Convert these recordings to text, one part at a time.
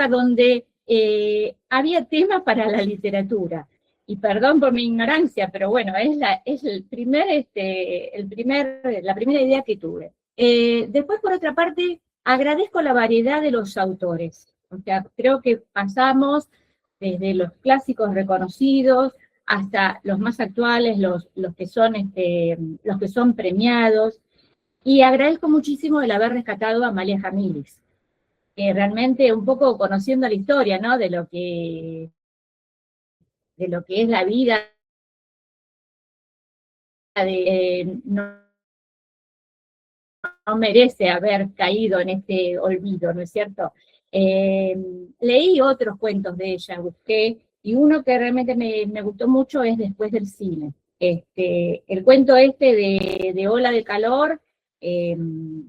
época donde había tema para la literatura. Y perdón por mi ignorancia, pero bueno, es la primera idea que tuve. Después, por otra parte, agradezco la variedad de los autores. O sea, creo que pasamos desde los clásicos reconocidos hasta los más actuales, los que son premiados. Y agradezco muchísimo el haber rescatado a Amalia Jamilis, que realmente un poco conociendo la historia, ¿no? De lo que es la vida, no merece haber caído en este olvido, ¿no es cierto? Leí otros cuentos de ella, busqué, y uno que realmente me gustó mucho es Después del cine. El cuento de Ola de Calor,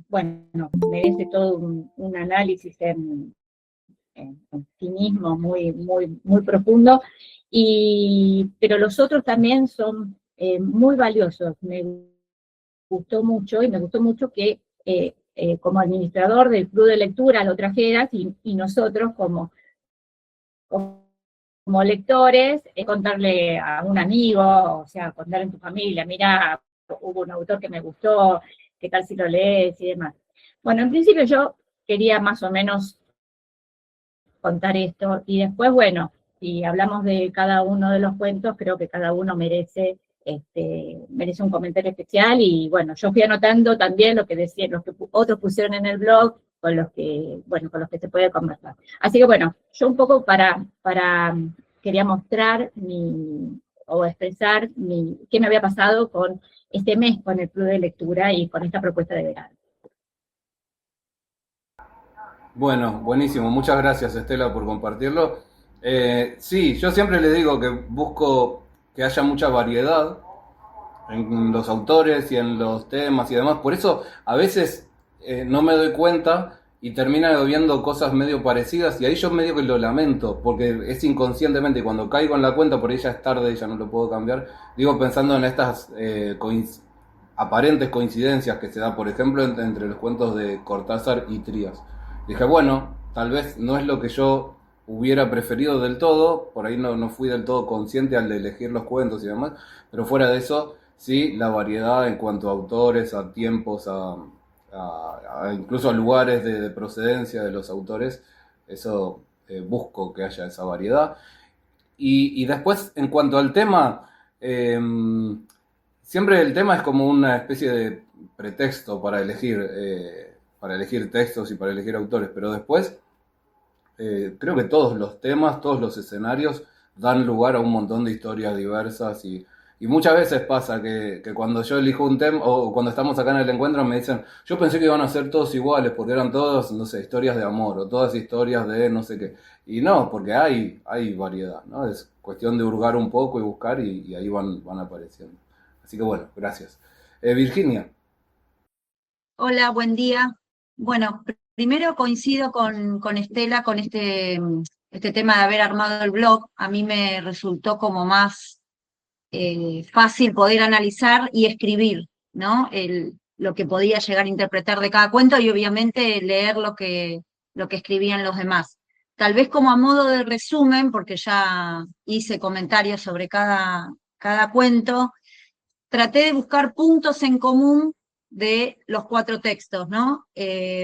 bueno, merece todo un análisis en sí mismo muy profundo, pero los otros también son muy valiosos. Me gustó mucho, y me gustó mucho que como administrador del club de lectura lo trajeras, y nosotros como lectores, contarle a un amigo, o sea, contarle en tu familia, mira, hubo un autor que me gustó, qué tal si lo lees y demás. Bueno, en principio yo quería más o menos contar esto, y después, bueno, si hablamos de cada uno de los cuentos, creo que cada uno merece un comentario especial, y bueno, yo fui anotando también lo que decían, los que otros pusieron en el blog, con los que se puede conversar. Así que bueno, yo un poco quería mostrar o expresar qué me había pasado con este mes con el club de lectura y con esta propuesta de verano. Bueno, buenísimo. Muchas gracias, Estela, por compartirlo. Sí, yo siempre le digo que busco que haya mucha variedad en los autores y en los temas y demás. Por eso a veces no me doy cuenta y termino viendo cosas medio parecidas, y ahí yo medio que lo lamento, porque es inconscientemente, y cuando caigo en la cuenta, por ahí ya es tarde y ya no lo puedo cambiar, digo pensando en estas aparentes coincidencias que se da, por ejemplo, entre los cuentos de Cortázar y Trías. Dije, bueno, tal vez no es lo que yo hubiera preferido del todo, por ahí no fui del todo consciente al elegir los cuentos y demás, pero fuera de eso, sí, la variedad en cuanto a autores, a tiempos, incluso a lugares de procedencia de los autores, eso busco que haya esa variedad. Y después, en cuanto al tema, eh, siempre el tema es como una especie de pretexto para elegir textos y para elegir autores, pero después creo que todos los temas, todos los escenarios dan lugar a un montón de historias diversas, y muchas veces pasa que cuando yo elijo un tema, o cuando estamos acá en el encuentro, me dicen, yo pensé que iban a ser todos iguales, porque eran todos, no sé, historias de amor, o todas historias de no sé qué. Y no, porque hay variedad, ¿no? Es cuestión de hurgar un poco y buscar, y ahí van apareciendo. Así que bueno, gracias. Virginia. Hola, buen día. Bueno, primero coincido con Estela con este tema de haber armado el blog. A mí me resultó como más fácil poder analizar y escribir, ¿no? Lo que podía llegar a interpretar de cada cuento, y obviamente leer lo que escribían los demás. Tal vez como a modo de resumen, porque ya hice comentarios sobre cada cuento, traté de buscar puntos en común de los 4 textos, ¿no?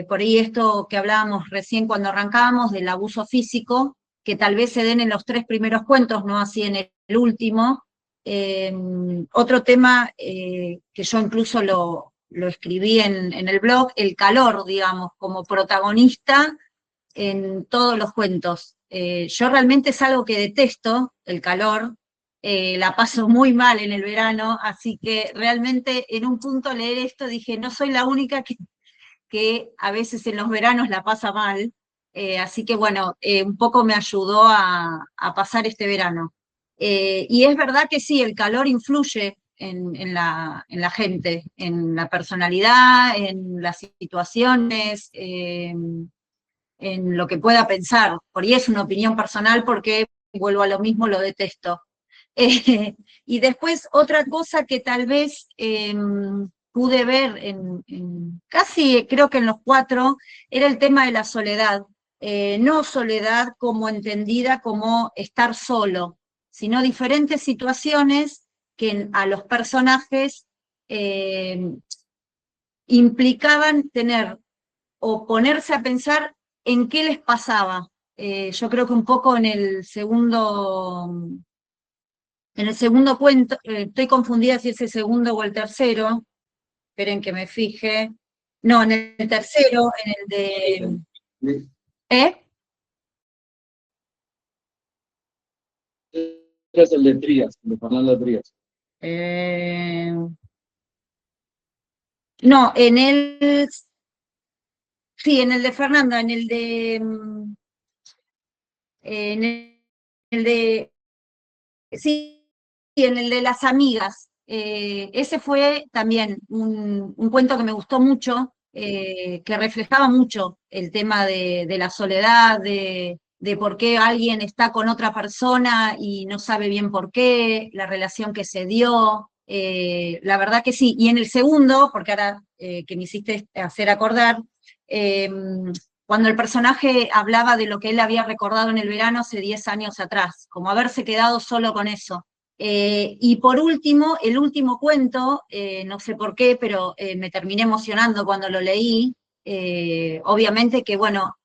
Por ahí esto que hablábamos recién cuando arrancábamos del abuso físico, que tal vez se den en los 3 primeros cuentos, no así en el último. Otro tema que yo incluso lo escribí en el blog, el calor, digamos, como protagonista en todos los cuentos. Yo realmente es algo que detesto, el calor, la paso muy mal en el verano, así que realmente en un punto leer esto dije, no soy la única que a veces en los veranos la pasa mal, así que bueno, un poco me ayudó a pasar este verano. Y es verdad que sí, el calor influye en la gente, en la personalidad, en las situaciones, en lo que pueda pensar. Por ahí es una opinión personal porque, vuelvo a lo mismo, lo detesto. Y después otra cosa que tal vez pude ver casi creo que en los 4, era el tema de la soledad. no soledad como entendida como estar solo, sino diferentes situaciones que a los personajes implicaban tener o ponerse a pensar en qué les pasaba. Yo creo que un poco en el segundo cuento, estoy confundida si es el segundo o el tercero, esperen que me fije. No, en el tercero, en el de... ¿Eh? Es el de Trías, de Fernando Trías. No, en el... Sí, en el de Fernanda, en el de... En el de... Sí, en el de las amigas. Ese fue también un cuento que me gustó mucho, que reflejaba mucho el tema de la soledad, de por qué alguien está con otra persona y no sabe bien por qué, la relación que se dio. La verdad que sí. Y en el segundo, porque ahora que me hiciste hacer acordar, eh, cuando el personaje hablaba de lo que él había recordado en el verano hace 10 años atrás, como haberse quedado solo con eso. Y por último, el último cuento, no sé por qué, pero me terminé emocionando cuando lo leí. Obviamente que, bueno,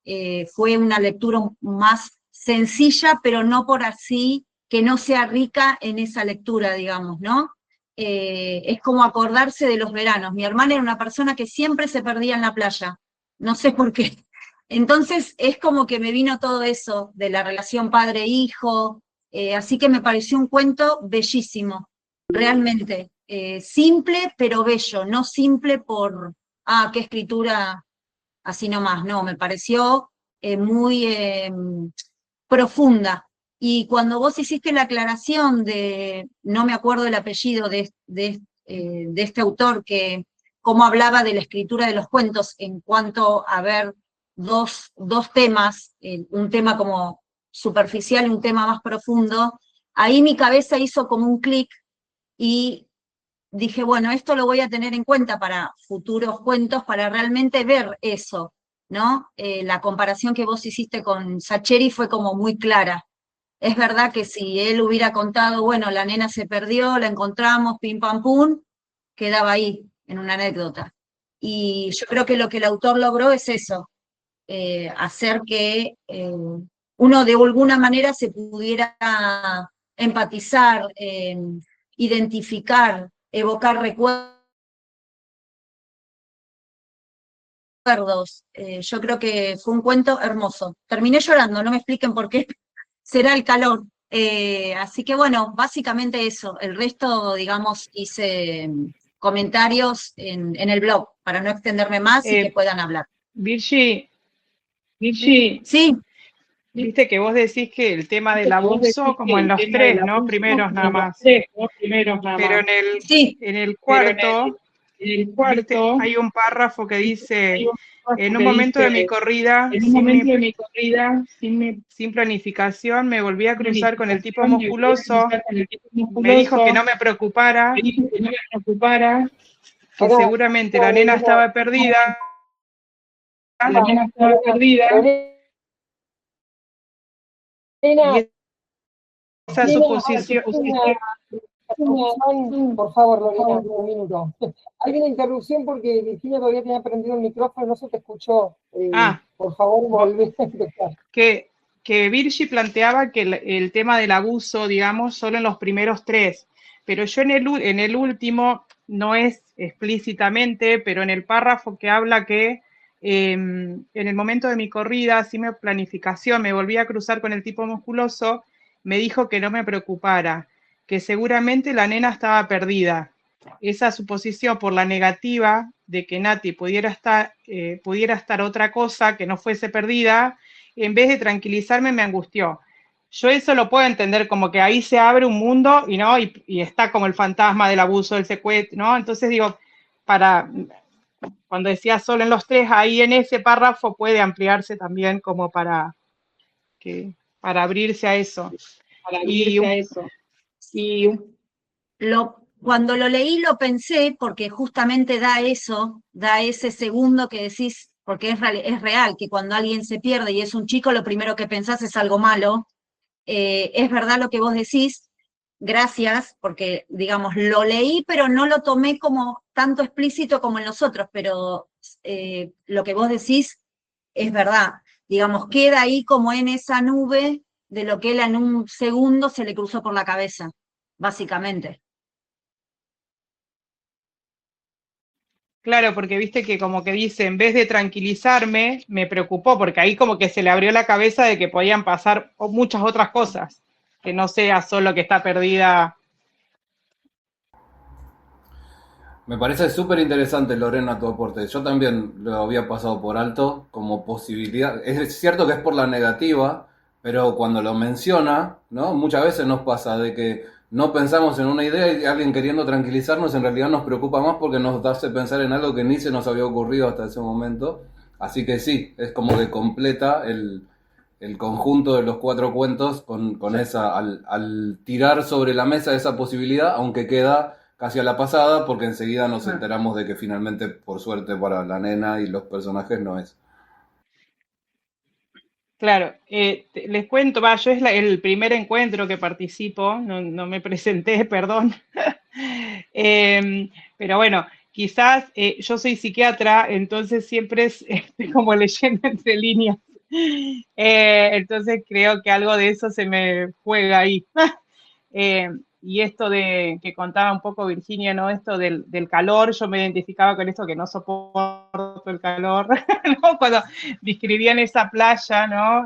fue una lectura más sencilla, pero no por así que no sea rica en esa lectura, digamos, ¿no? Es como acordarse de los veranos. Mi hermana era una persona que siempre se perdía en la playa, no sé por qué. Entonces es como que me vino todo eso de la relación padre-hijo, así que me pareció un cuento bellísimo, realmente. Simple pero bello, no simple por, qué escritura así nomás, no, me pareció muy profunda. Y cuando vos hiciste la aclaración de, no me acuerdo el apellido de este autor, que cómo hablaba de la escritura de los cuentos en cuanto a ver dos temas, un tema como superficial y un tema más profundo, ahí mi cabeza hizo como un clic y dije, bueno, esto lo voy a tener en cuenta para futuros cuentos, para realmente ver eso, ¿no? La comparación que vos hiciste con Sacheri fue como muy clara. Es verdad que si él hubiera contado, bueno, la nena se perdió, la encontramos, pim pam pum, quedaba ahí, en una anécdota. Y yo creo que lo que el autor logró es eso, hacer que uno de alguna manera se pudiera empatizar, identificar, evocar recuerdos. Yo creo que fue un cuento hermoso. Terminé llorando, no me expliquen por qué, será el calor. Así que bueno, básicamente eso. El resto, digamos, hice comentarios en el blog para no extenderme más y que puedan hablar. Virgi, Sí, viste que vos decís que el tema del abuso, como en los tres, ¿no? Primeros nada más. Pero sí, en el cuarto, viste, hay un párrafo que dice, en un momento de mi corrida, sin planificación, me volví a cruzar con el tipo musculoso, me dijo que no me preocupara, que seguramente la nena estaba perdida. Y esa suposición. Por favor, Lorena, un minuto. Hay una interrupción porque Virginia todavía tenía prendido el micrófono, no se te escuchó. Por favor, volvé a empezar. Que Virgi planteaba que el tema del abuso, digamos, solo en los primeros tres, pero yo en el último, no es explícitamente, pero en el párrafo que habla que en el momento de mi corrida, sin mi planificación, me volví a cruzar con el tipo musculoso, me dijo que no me preocupara, que seguramente la nena estaba perdida. Esa suposición por la negativa de que Nati pudiera estar otra cosa que no fuese perdida, en vez de tranquilizarme me angustió. Yo eso lo puedo entender como que ahí se abre un mundo y está como el fantasma del abuso, del secuestro, ¿no? Entonces digo, cuando decía solo en los tres, ahí en ese párrafo puede ampliarse también como para abrirse a eso. Cuando lo leí lo pensé porque justamente da eso, da ese segundo que decís, porque es real que cuando alguien se pierde y es un chico, lo primero que pensás es algo malo. Es verdad lo que vos decís, gracias, porque, digamos, lo leí, pero no lo tomé como tanto explícito como en los otros, pero lo que vos decís es verdad. Digamos, queda ahí como en esa nube de lo que él en un segundo se le cruzó por la cabeza, básicamente. Claro, porque viste que como que dice, en vez de tranquilizarme, me preocupó, porque ahí como que se le abrió la cabeza de que podían pasar muchas otras cosas, que no sea solo que está perdida. Me parece súper interesante, Lorena, tu aporte. Yo también lo había pasado por alto como posibilidad. Es cierto que es por la negativa, pero cuando lo menciona, ¿no? Muchas veces nos pasa de que no pensamos en una idea y alguien queriendo tranquilizarnos en realidad nos preocupa más porque nos hace pensar en algo que ni se nos había ocurrido hasta ese momento. Así que sí, es como que completa el conjunto de los 4 cuentos con esa, al tirar sobre la mesa esa posibilidad, aunque queda casi a la pasada, porque enseguida nos enteramos de que finalmente, por suerte para la nena y los personajes, no es. Claro, les cuento, yo es el primer encuentro que participo, no me presenté, perdón. Pero bueno, quizás yo soy psiquiatra, entonces siempre estoy como leyendo entre líneas. Entonces creo que algo de eso se me juega ahí. Y esto de que contaba un poco Virginia, ¿no? Esto del calor, yo me identificaba con esto que no soporto el calor, ¿no? Cuando describían esa playa, ¿no?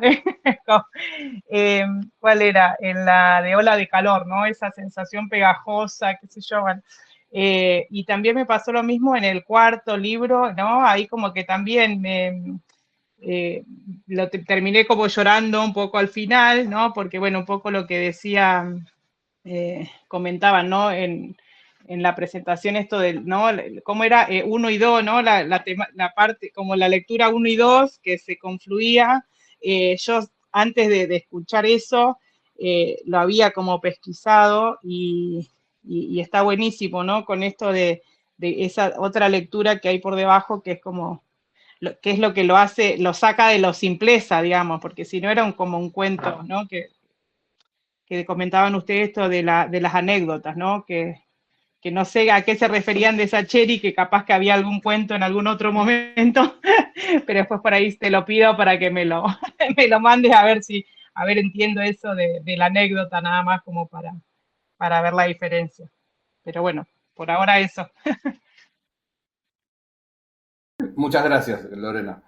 ¿Cuál era? En la de ola de calor, ¿no? Esa sensación pegajosa, qué sé yo, bueno. Y también me pasó lo mismo en el cuarto libro, ¿no? Ahí como que también terminé como llorando un poco al final, ¿no? Porque, bueno, un poco lo que decía, comentaban, ¿no? En la presentación esto del, ¿no? ¿Cómo era? 1 y 2, ¿no? La parte, como la lectura 1 y 2, que se confluía. Yo antes de escuchar eso, lo había como pesquisado y está buenísimo, ¿no? Con esto de esa otra lectura que hay por debajo, que es como, que es lo que lo hace, lo saca de lo simpleza, digamos, porque si no era como un cuento, ¿no? Que comentaban ustedes esto de las anécdotas, ¿no? Que no sé a qué se referían de Sacheri, que capaz que había algún cuento en algún otro momento, pero después por ahí te lo pido para que me lo, me lo mandes a ver si, a ver, entiendo eso de la anécdota nada más como para ver la diferencia. Pero bueno, por ahora eso. Muchas gracias, Lorena.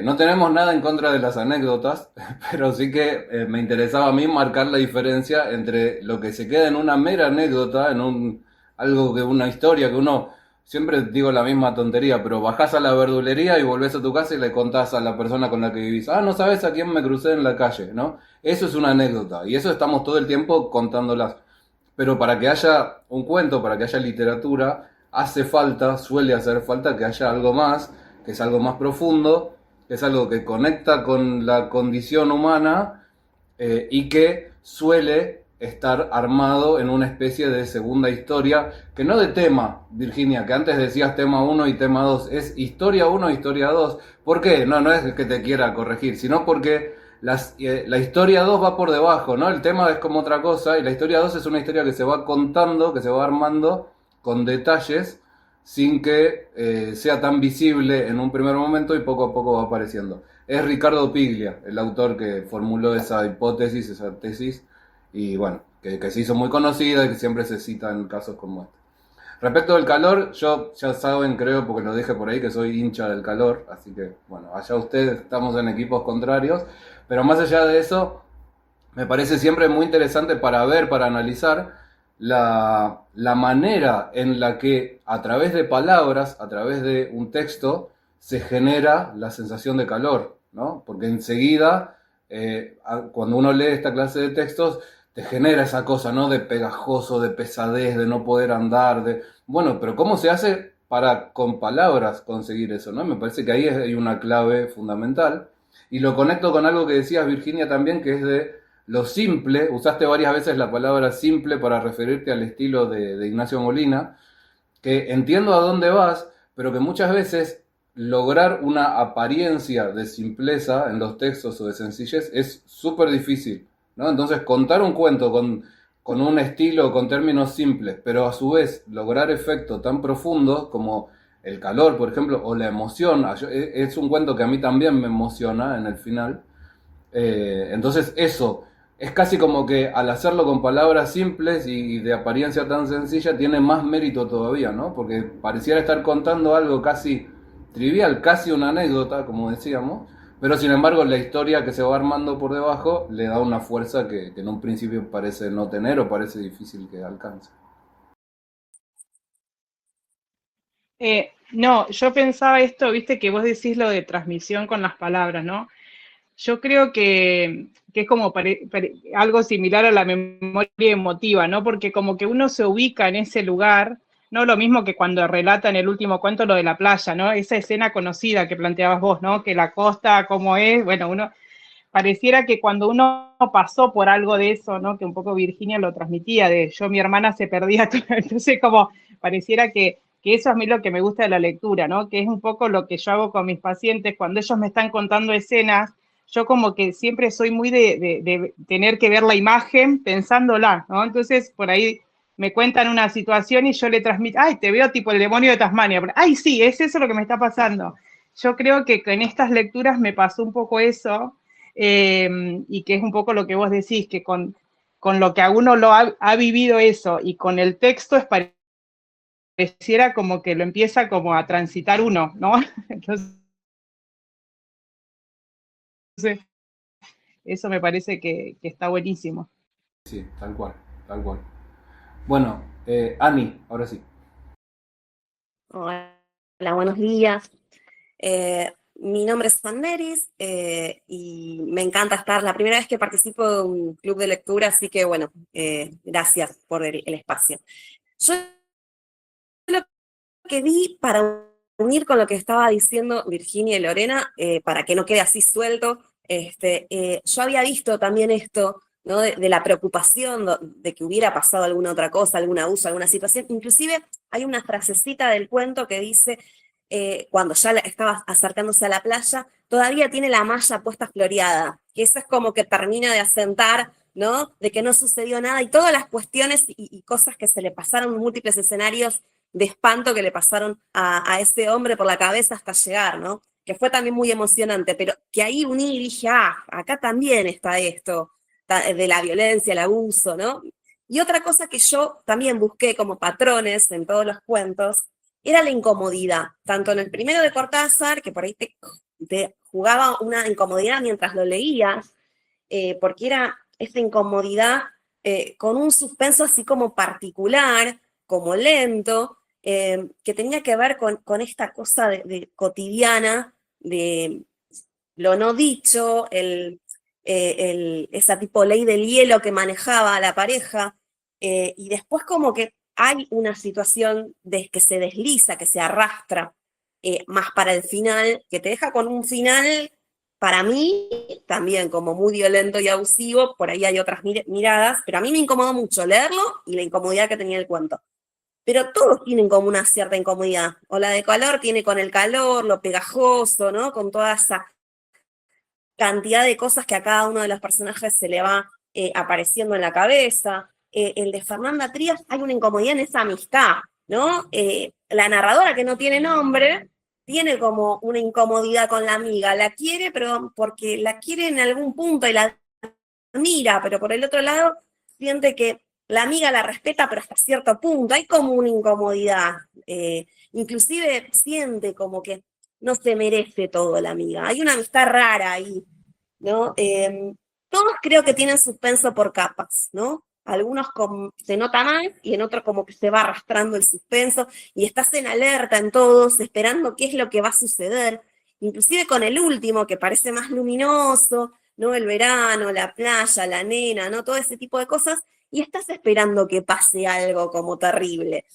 No tenemos nada en contra de las anécdotas, pero sí que me interesaba a mí marcar la diferencia entre lo que se queda en una mera anécdota, algo que una historia que uno, siempre digo la misma tontería, pero bajás a la verdulería y volvés a tu casa y le contás a la persona con la que vivís, no sabes a quién me crucé en la calle, ¿no? Eso es una anécdota y eso estamos todo el tiempo contándolas. Pero para que haya un cuento, para que haya literatura, suele hacer falta que haya algo más, que es algo más profundo, que es algo que conecta con la condición humana y que suele estar armado en una especie de segunda historia, que no de tema, Virginia, que antes decías tema 1 y tema 2, es historia 1, historia 2. ¿Por qué? No es que te quiera corregir, sino porque la historia 2 va por debajo, ¿no? El tema es como otra cosa y la historia 2 es una historia que se va contando, que se va armando con detalles sin que sea tan visible en un primer momento y poco a poco va apareciendo. Es Ricardo Piglia, el autor que formuló esa hipótesis, esa tesis, y bueno, que se hizo muy conocida y que siempre se cita en casos como este. Respecto del calor, yo ya saben, creo, porque lo dije por ahí, que soy hincha del calor, así que, bueno, allá ustedes, estamos en equipos contrarios, pero más allá de eso, me parece siempre muy interesante para ver, para analizar la manera en la que a través de palabras, a través de un texto, se genera la sensación de calor, ¿no? Porque enseguida, cuando uno lee esta clase de textos, te genera esa cosa, ¿no? De pegajoso, de pesadez, de no poder andar, Bueno, pero ¿cómo se hace para con palabras conseguir eso, ¿no? Me parece que ahí hay una clave fundamental. Y lo conecto con algo que decías, Virginia, también, que es de lo simple. Usaste varias veces la palabra simple para referirte al estilo de Ignacio Molina, que entiendo a dónde vas, pero que muchas veces lograr una apariencia de simpleza en los textos o de sencillez es súper difícil, ¿no? Entonces, contar un cuento con un estilo, con términos simples, pero a su vez lograr efectos tan profundos como el calor, por ejemplo, o la emoción. Es un cuento que a mí también me emociona en el final. Entonces, eso es casi como que al hacerlo con palabras simples y de apariencia tan sencilla, tiene más mérito todavía, ¿no? Porque pareciera estar contando algo casi trivial, casi una anécdota, como decíamos, pero sin embargo la historia que se va armando por debajo le da una fuerza que en un principio parece no tener o parece difícil que alcance. No, yo pensaba esto, viste que vos decís lo de transmisión con las palabras, ¿no? Yo creo que es como algo similar a la memoria emotiva, ¿no? Porque como que uno se ubica en ese lugar, no lo mismo que cuando relata en el último cuento lo de la playa, ¿no? Esa escena conocida que planteabas vos, ¿no? Que la costa, cómo es, bueno, uno pareciera que cuando uno pasó por algo de eso, ¿no? Que un poco Virginia lo transmitía, de yo, mi hermana se perdía, entonces como pareciera que eso es a mí lo que me gusta de la lectura, ¿no? Que es un poco lo que yo hago con mis pacientes, cuando ellos me están contando escenas, yo como que siempre soy muy de tener que ver la imagen pensándola, ¿no? Entonces, por ahí me cuentan una situación y yo le transmito, ay, te veo tipo el demonio de Tasmania, ay, sí, es eso lo que me está pasando. Yo creo que en estas lecturas me pasó un poco eso, y que es un poco lo que vos decís, que con lo que a uno lo ha vivido eso y con el texto es pareciera como que lo empieza como a transitar uno, ¿no? Entonces, eso me parece que está buenísimo. Sí, tal cual, tal cual. Bueno, Ani, ahora sí. Hola, buenos días. Mi nombre es Sanneris y me encanta estar, la primera vez que participo de un club de lectura, así que bueno, gracias por el espacio. Yo lo que vi para unir con lo que estaba diciendo Virginia y Lorena, para que no quede así suelto, yo había visto también esto, ¿no? De la preocupación de que hubiera pasado alguna otra cosa, algún abuso, alguna situación. Inclusive hay una frasecita del cuento que dice, cuando ya estaba acercándose a la playa, todavía tiene la malla puesta floreada, que eso es como que termina de asentar, ¿no? De que no sucedió nada y todas las cuestiones y cosas que se le pasaron, múltiples escenarios de espanto que le pasaron a ese hombre por la cabeza hasta llegar, ¿no? Que fue también muy emocionante, pero que ahí uní y dije, acá también está esto, de la violencia, el abuso, ¿no? Y otra cosa que yo también busqué como patrones en todos los cuentos, era la incomodidad, tanto en el primero de Cortázar, que por ahí te jugaba una incomodidad mientras lo leías, porque era esta incomodidad con un suspenso así como particular, como lento, que tenía que ver con esta cosa de cotidiana, de lo no dicho, esa tipo ley del hielo que manejaba a la pareja, y después como que hay una situación de que se desliza, que se arrastra más para el final, que te deja con un final, para mí, también como muy violento y abusivo, por ahí hay otras miradas, pero a mí me incomodó mucho leerlo y la incomodidad que tenía el cuento. Pero todos tienen como una cierta incomodidad. O la de calor tiene con el calor, lo pegajoso, ¿no? Con toda esa cantidad de cosas que a cada uno de los personajes se le va apareciendo en la cabeza. El de Fernanda Trías, hay una incomodidad en esa amistad, ¿no? La narradora, que no tiene nombre, tiene como una incomodidad con la amiga. La quiere, pero porque la quiere en algún punto y la admira, pero por el otro lado siente que la amiga la respeta, pero hasta cierto punto. Hay como una incomodidad. Inclusive siente como que no se merece todo la amiga. Hay una amistad rara ahí, ¿no? Todos creo que tienen suspenso por capas, ¿no? Algunos se nota más y en otros como que se va arrastrando el suspenso y estás en alerta en todos, esperando qué es lo que va a suceder. Inclusive con el último, que parece más luminoso, ¿no? El verano, la playa, la nena, ¿no? Todo ese tipo de cosas, y estás esperando que pase algo como terrible.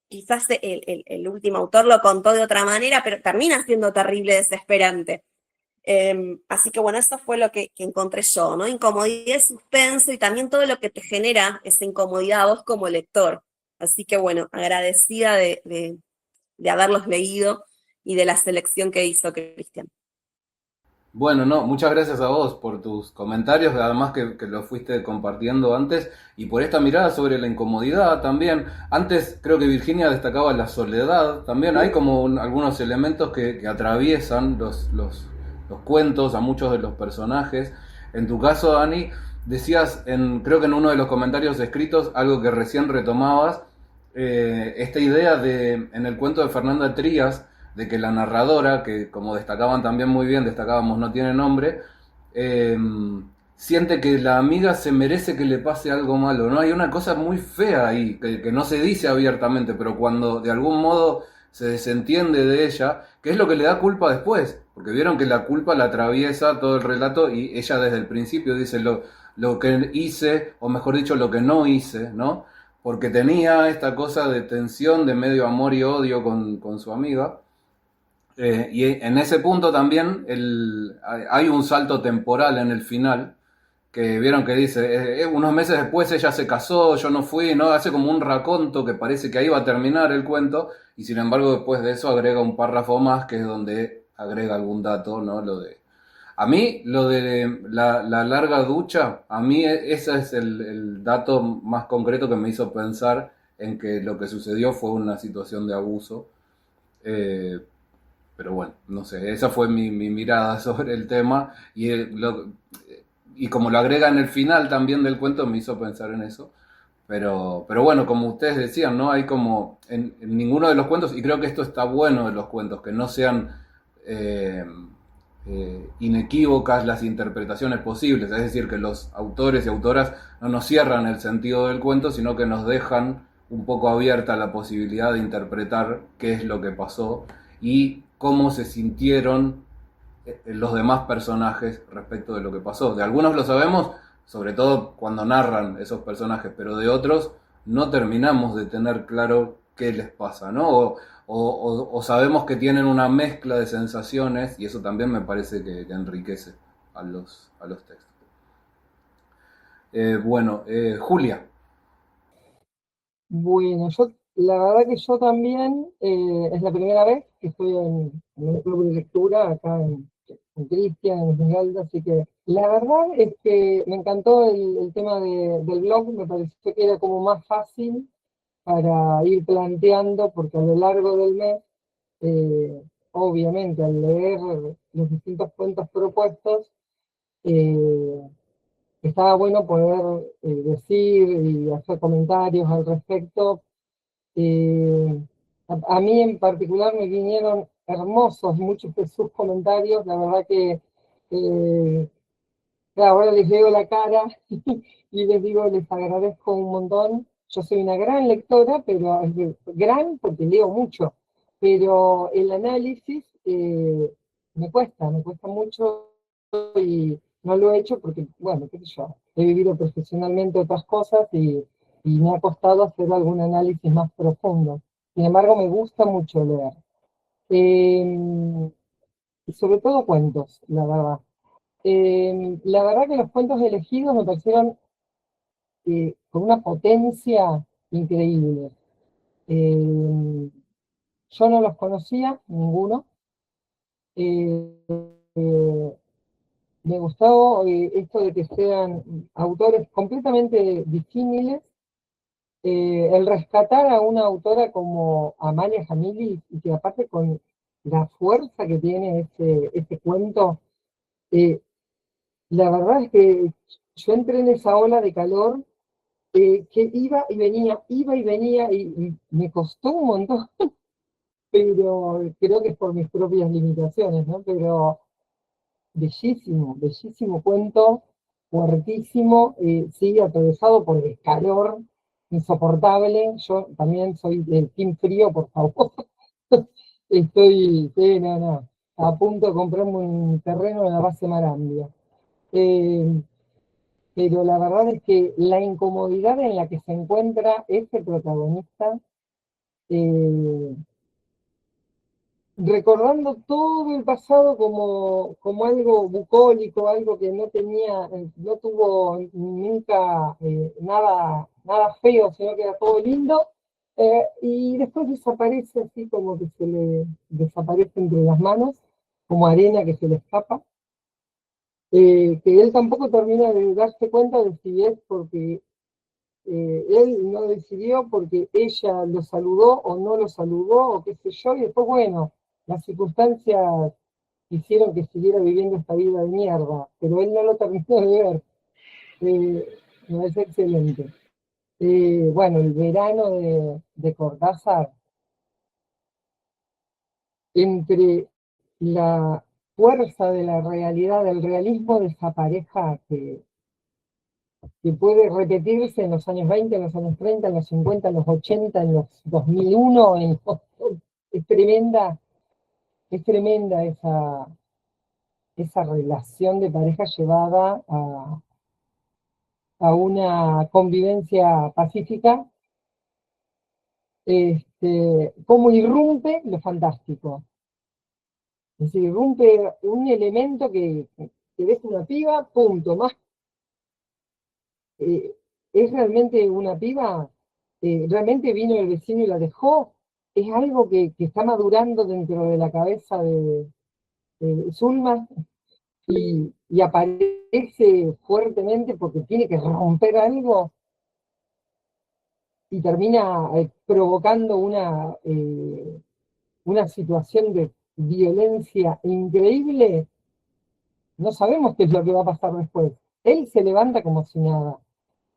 Quizás el último autor lo contó de otra manera, pero termina siendo terrible, desesperante. Así que bueno, eso fue lo que encontré yo, ¿no? Incomodidad, suspenso y también todo lo que te genera esa incomodidad a vos como lector. Así que bueno, agradecida de haberlos leído y de la selección que hizo Cristian. Bueno, no, muchas gracias a vos por tus comentarios, además que lo fuiste compartiendo antes, y por esta mirada sobre la incomodidad también. Antes creo que Virginia destacaba la soledad, también hay como algunos elementos que atraviesan los cuentos a muchos de los personajes. En tu caso, Dani, decías, creo que en uno de los comentarios escritos, algo que recién retomabas, esta idea en el cuento de Fernanda Trías, de que la narradora, que como destacaban también muy bien, destacábamos no tiene nombre, siente que la amiga se merece que le pase algo malo, ¿no? Hay una cosa muy fea ahí, que no se dice abiertamente, pero cuando de algún modo se desentiende de ella, que es lo que le da culpa después, porque vieron que la culpa la atraviesa todo el relato y ella desde el principio dice lo que hice, o mejor dicho, lo que no hice, ¿no? Porque tenía esta cosa de tensión, de medio amor y odio con su amiga. Y en ese punto también hay un salto temporal en el final, que vieron que dice, unos meses después ella se casó, yo no fui, ¿no? Hace como un raconto que parece que ahí va a terminar el cuento, y sin embargo después de eso agrega un párrafo más, que es donde agrega algún dato, ¿no? A mí, lo de la larga ducha, a mí ese es el dato más concreto que me hizo pensar en que lo que sucedió fue una situación de abuso. Pero bueno, no sé, esa fue mi mirada sobre el tema y como lo agrega en el final también del cuento me hizo pensar en eso. Pero bueno, como ustedes decían, ¿no? Hay como en ninguno de los cuentos, y creo que esto está bueno de los cuentos, que no sean inequívocas las interpretaciones posibles, es decir, que los autores y autoras no nos cierran el sentido del cuento, sino que nos dejan un poco abierta la posibilidad de interpretar qué es lo que pasó y cómo se sintieron los demás personajes respecto de lo que pasó. De algunos lo sabemos, sobre todo cuando narran esos personajes, pero de otros no terminamos de tener claro qué les pasa, ¿no? O sabemos que tienen una mezcla de sensaciones y eso también me parece que enriquece a los textos. Julia. Bueno, la verdad que yo también, es la primera vez que estoy en un club de lectura acá en Cristian, en Esmeralda, así que la verdad es que me encantó el tema del blog, me pareció que era como más fácil para ir planteando, porque a lo largo del mes, obviamente al leer los distintos cuentos propuestos, estaba bueno poder decir y hacer comentarios al respecto. A mí en particular me vinieron hermosos muchos de sus comentarios, la verdad que ahora les leo la cara y les digo, les agradezco un montón. Yo soy una gran lectora, pero gran porque leo mucho, pero el análisis me cuesta mucho y no lo he hecho porque, bueno, qué sé yo, he vivido profesionalmente otras cosas y me ha costado hacer algún análisis más profundo. Sin embargo, me gusta mucho leer. Y sobre todo cuentos, la verdad. La verdad que los cuentos elegidos me parecieron con una potencia increíble. Yo no los conocía, ninguno. Me gustó esto de que sean autores completamente disímiles. El rescatar a una autora como Amalia Jamili, y que aparte con la fuerza que tiene este cuento, la verdad es que yo entré en esa ola de calor que iba y venía, y me costó un montón, pero creo que es por mis propias limitaciones, ¿no? Pero bellísimo, bellísimo cuento, fuertísimo, sí, atravesado por el calor insoportable. Yo también soy del team frío, por favor. Estoy, no, a punto de comprarme un terreno en la base Marambia. Pero la verdad es que la incomodidad en la que se encuentra este protagonista, recordando todo el pasado como algo bucólico, algo que no tuvo nunca nada feo, sino que era todo lindo, Y después desaparece así como que se le desaparece entre las manos, como arena que se le escapa, que él tampoco termina de darse cuenta de si es porque él no decidió porque ella lo saludó o no lo saludó o qué sé yo, y después, bueno, las circunstancias hicieron que siguiera viviendo esta vida de mierda, pero él no lo terminó de ver. Me parece excelente. Bueno, el verano de Cortázar, entre la fuerza de la realidad, del realismo de esa pareja que puede repetirse en los años 20, en los años 30, en los 50, en los 80, en los 2001, es tremenda esa relación de pareja llevada a una convivencia pacífica, cómo irrumpe lo fantástico. Es decir, irrumpe un elemento que deja una piba, punto, más. ¿Es realmente una piba? ¿Realmente vino el vecino y la dejó? ¿Es algo que está madurando dentro de la cabeza de Zulma y aparece fuertemente porque tiene que romper algo y termina provocando una situación de violencia increíble? No sabemos qué es lo que va a pasar después. Él se levanta como si nada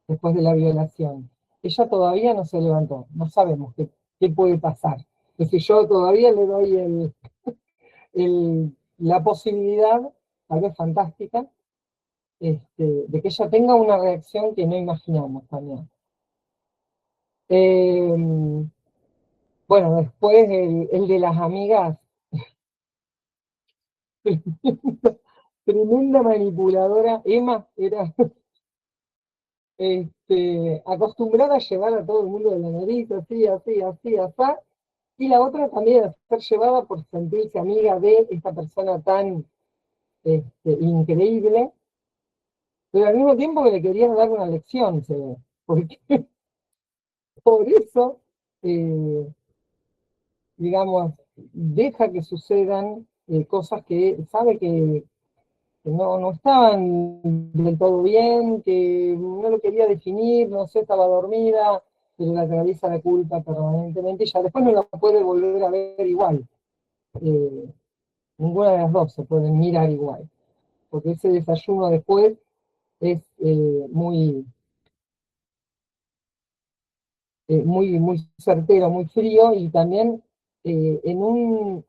después de la violación. Ella todavía no se levantó. No sabemos qué puede pasar. Es decir, yo todavía le doy la posibilidad, tal vez fantástica, de que ella tenga una reacción que no imaginamos también. Bueno, después el de las amigas, tremenda manipuladora. Emma era acostumbrada a llevar a todo el mundo de la nariz, así, así, así, así, y la otra también a ser llevada por sentirse amiga de esta persona tan increíble, pero al mismo tiempo que le querían dar una lección, se ve, porque por eso, digamos, deja que sucedan cosas que sabe que no estaban del todo bien, que no lo quería definir, no sé, estaba dormida, pero la atraviesa la culpa permanentemente, y ya después no la puede volver a ver igual. Ninguna de las dos se pueden mirar igual, porque ese desayuno después es muy certero, muy frío, y también en un,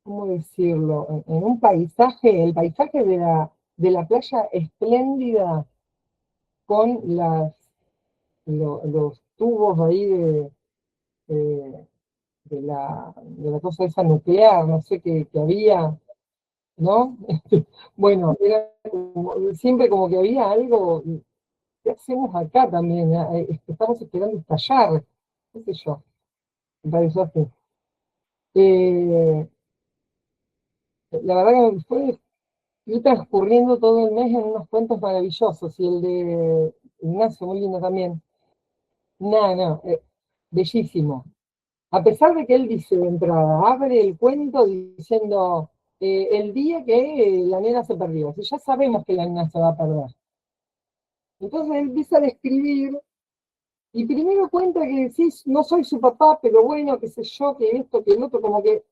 ¿cómo decirlo? En un paisaje, el paisaje de la playa espléndida, con los tubos ahí de la cosa esa nuclear, no sé, que había, ¿no? Bueno, era siempre como que había algo. ¿Qué hacemos acá también? Estamos esperando estallar, qué sé yo, me pareció así. La verdad que fue transcurriendo todo el mes en unos cuentos maravillosos, y el de Ignacio, muy lindo también. No, bellísimo. A pesar de que él dice de entrada, abre el cuento diciendo el día que la nena se perdió. Si ya sabemos que la nena se va a perder. Entonces él empieza a describir, y primero cuenta que decís, no soy su papá, pero bueno, qué sé yo, que esto, que el otro, como que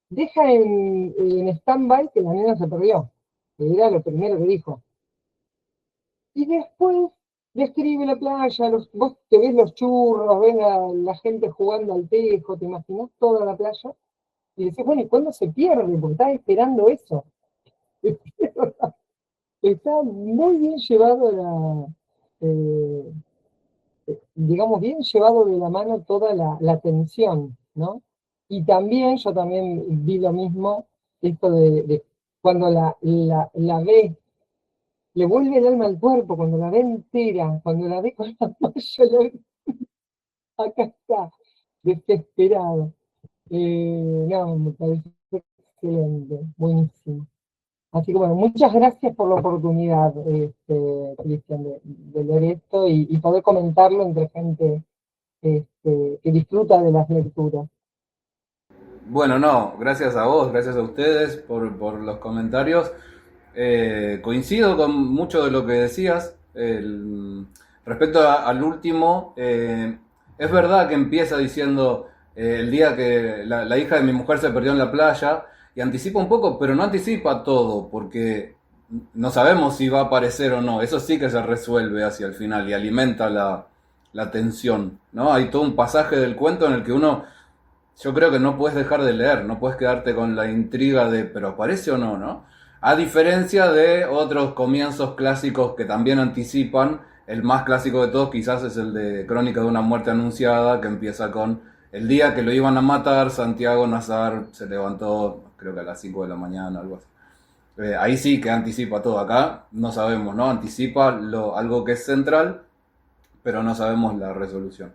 deja en stand-by que la nena se perdió, que era lo primero que dijo. Y después describe la playa, vos te ves los churros, ves la gente jugando al tejo, te imaginás toda la playa, y decís, bueno, ¿y cuándo se pierde? Porque estás esperando eso. Está muy bien llevado digamos, bien llevado de la mano toda la tensión, ¿no? Y también, yo también vi lo mismo, esto de cuando la ve, le vuelve el alma al cuerpo, cuando la ve entera, cuando la ve con la malla, acá está, desesperado. No, me parece excelente, buenísimo. Así que bueno, muchas gracias por la oportunidad, Cristian, de leer esto y poder comentarlo entre gente que disfruta de las lecturas. Bueno, no, gracias a vos, gracias a ustedes por los comentarios. Coincido con mucho de lo que decías. Respecto al último, es verdad que empieza diciendo el día que la hija de mi mujer se perdió en la playa, y anticipa un poco, pero no anticipa todo, porque no sabemos si va a aparecer o no. Eso sí que se resuelve hacia el final y alimenta la tensión, ¿no? Hay todo un pasaje del cuento en el que yo creo que no puedes dejar de leer, no puedes quedarte con la intriga de, pero aparece o no, ¿no? A diferencia de otros comienzos clásicos que también anticipan, el más clásico de todos quizás es el de Crónica de una muerte anunciada, que empieza con el día que lo iban a matar, Santiago Nazar se levantó, creo que a las 5 de la mañana, algo así. Ahí sí que anticipa todo. Acá no sabemos, ¿no? Anticipa algo que es central, pero no sabemos la resolución.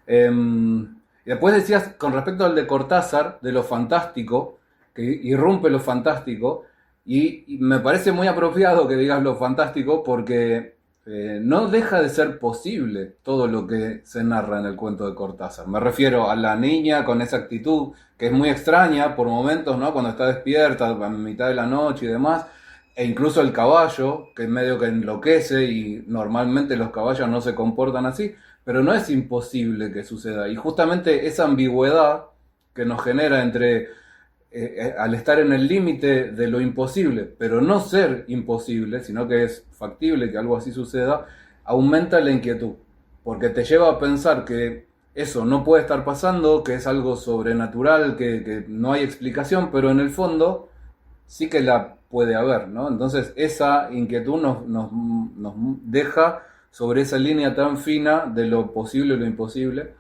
Y después decías, con respecto al de Cortázar, de lo fantástico, que irrumpe lo fantástico, y me parece muy apropiado que digas lo fantástico porque no deja de ser posible todo lo que se narra en el cuento de Cortázar. Me refiero a la niña con esa actitud que es muy extraña por momentos, ¿no? Cuando está despierta a mitad de la noche y demás, e incluso el caballo, que medio que enloquece, y normalmente los caballos no se comportan así, pero no es imposible que suceda. Y justamente esa ambigüedad que nos genera entre al estar en el límite de lo imposible, pero no ser imposible, sino que es factible que algo así suceda, aumenta la inquietud, porque te lleva a pensar que eso no puede estar pasando, que es algo sobrenatural, que no hay explicación, pero en el fondo sí que la puede haber, ¿no? Entonces esa inquietud nos deja sobre esa línea tan fina de lo posible y lo imposible.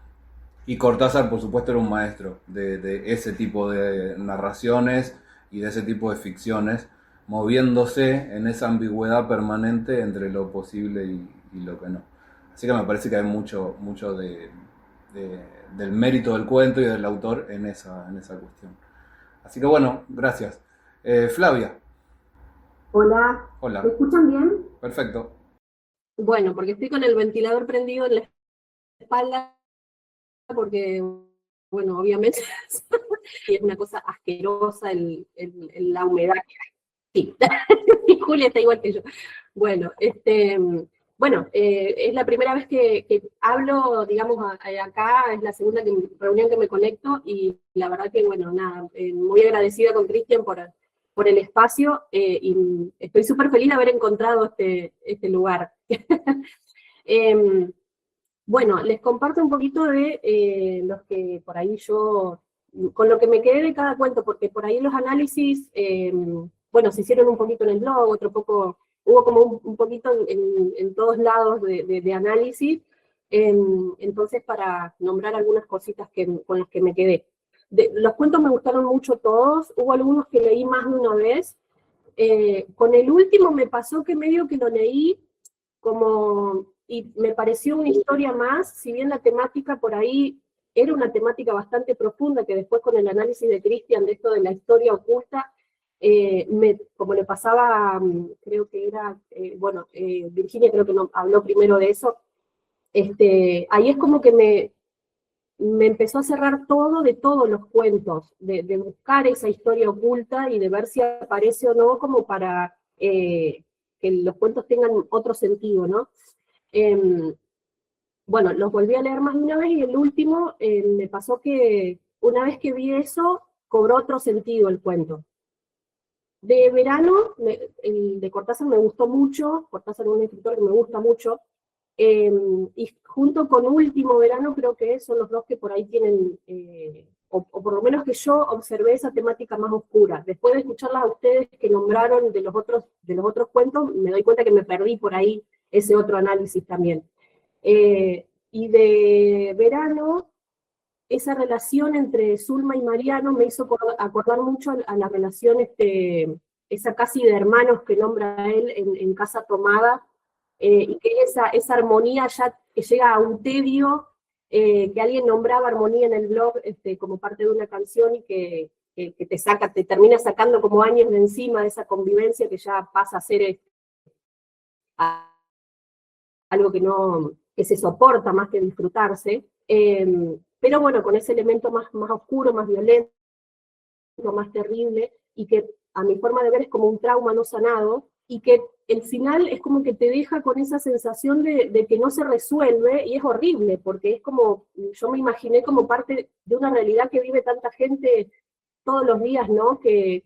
Y Cortázar, por supuesto, era un maestro de ese tipo de narraciones y de ese tipo de ficciones, moviéndose en esa ambigüedad permanente entre lo posible y lo que no. Así que me parece que hay mucho del mérito del cuento y del autor en esa cuestión. Así que bueno, gracias. Flavia. Hola, Hola. ¿me escuchan bien? Perfecto. Bueno, porque estoy con el ventilador prendido en la espalda, porque, bueno, obviamente y es una cosa asquerosa la humedad que hay. Sí, y Julia está igual que yo. Bueno, es la primera vez que hablo, digamos, acá, es la segunda reunión que me conecto, y la verdad que, bueno, nada, muy agradecida con Cristian por el espacio, y estoy súper feliz de haber encontrado este lugar. Bueno, les comparto un poquito de los que por ahí con lo que me quedé de cada cuento, porque por ahí los análisis, bueno, se hicieron un poquito en el blog, otro poco, hubo como un poquito en todos lados de análisis, entonces para nombrar algunas cositas con las que me quedé. Los cuentos me gustaron mucho todos, hubo algunos que leí más de una vez. Con el último me pasó que medio que lo leí y me pareció una historia más, si bien la temática por ahí era una temática bastante profunda, que después con el análisis de Cristian de esto de la historia oculta, como le pasaba, creo que era, Virginia creo que habló primero de eso, ahí es como que me empezó a cerrar todo de todos los cuentos, de buscar esa historia oculta y de ver si aparece o no, como para que los cuentos tengan otro sentido, ¿no? Bueno, los volví a leer más de una vez, y el último me pasó que una vez que vi eso, cobró otro sentido el cuento. De verano, el de Cortázar me gustó mucho, Cortázar es un escritor que me gusta mucho, y junto con Último Verano creo que son los dos que por ahí tienen, o por lo menos que yo observé esa temática más oscura. Después de escucharlas a ustedes que nombraron de los otros cuentos, me doy cuenta que me perdí por ahí ese otro análisis también. Y de verano, esa relación entre Zulma y Mariano me hizo acordar mucho a la relación, esa casi de hermanos que nombra él en Casa Tomada, y que esa armonía ya que llega a un tedio, que alguien nombraba armonía en el blog como parte de una canción, y que te termina sacando como años de encima de esa convivencia que ya pasa a ser algo que se soporta más que disfrutarse. Pero bueno, con ese elemento más oscuro, más violento, más terrible, y que a mi forma de ver es como un trauma no sanado, y que el final es como que te deja con esa sensación de que no se resuelve, y es horrible, porque es como, yo me imaginé como parte de una realidad que vive tanta gente todos los días, ¿no? Que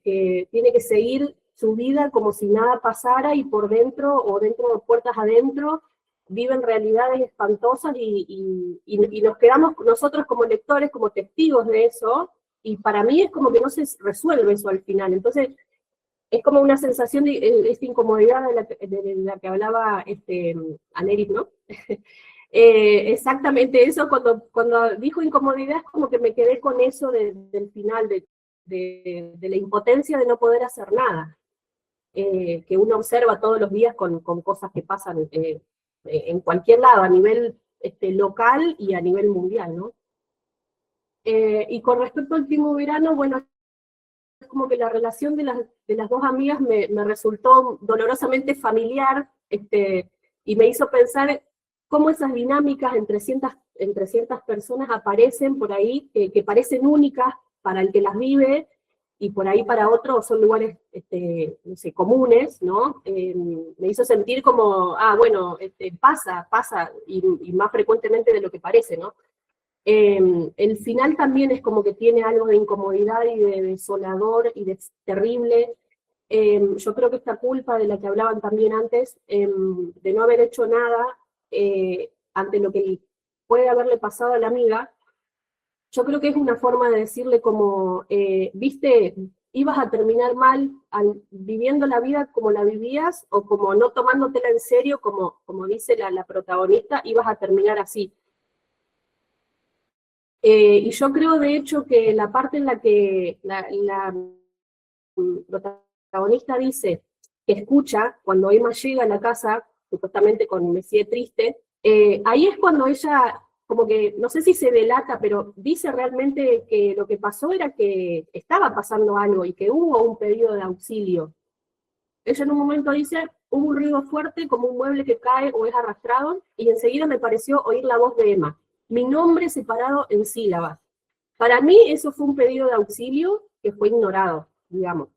tiene que seguir su vida como si nada pasara, y por dentro, o dentro de puertas adentro, viven realidades espantosas, y nos quedamos nosotros como lectores, como testigos de eso, y para mí es como que no se resuelve eso al final. Entonces, es como una sensación de esta incomodidad de la que hablaba Aneris, ¿no? Exactamente eso, cuando dijo incomodidad, es como que me quedé con eso del final, de la impotencia de no poder hacer nada, que uno observa todos los días con cosas que pasan en cualquier lado, a nivel local y a nivel mundial, ¿no? Y con respecto al último verano, bueno, es como que la relación de las dos amigas me resultó dolorosamente familiar, y me hizo pensar cómo esas dinámicas entre ciertas personas aparecen por ahí, que parecen únicas para el que las vive, y por ahí para otros son lugares no sé, comunes, ¿no? Me hizo sentir como, bueno, pasa, y más frecuentemente de lo que parece, ¿no? El final también es como que tiene algo de incomodidad y de desolador y de terrible. Yo creo que esta culpa de la que hablaban también antes, de no haber hecho nada ante lo que puede haberle pasado a la amiga, yo creo que es una forma de decirle como, viste, ibas a terminar mal viviendo la vida como la vivías, o como no tomándotela en serio, como dice la protagonista, ibas a terminar así. Y yo creo, de hecho, que la parte en la que la protagonista dice que escucha cuando Emma llega a la casa, supuestamente con Messier triste, ahí es cuando ella, como que, no sé si se delata, pero dice realmente que lo que pasó era que estaba pasando algo y que hubo un pedido de auxilio. Ella en un momento dice, hubo un ruido fuerte como un mueble que cae o es arrastrado, y enseguida me pareció oír la voz de Emma, mi nombre separado en sílabas. Para mí eso fue un pedido de auxilio que fue ignorado, digamos.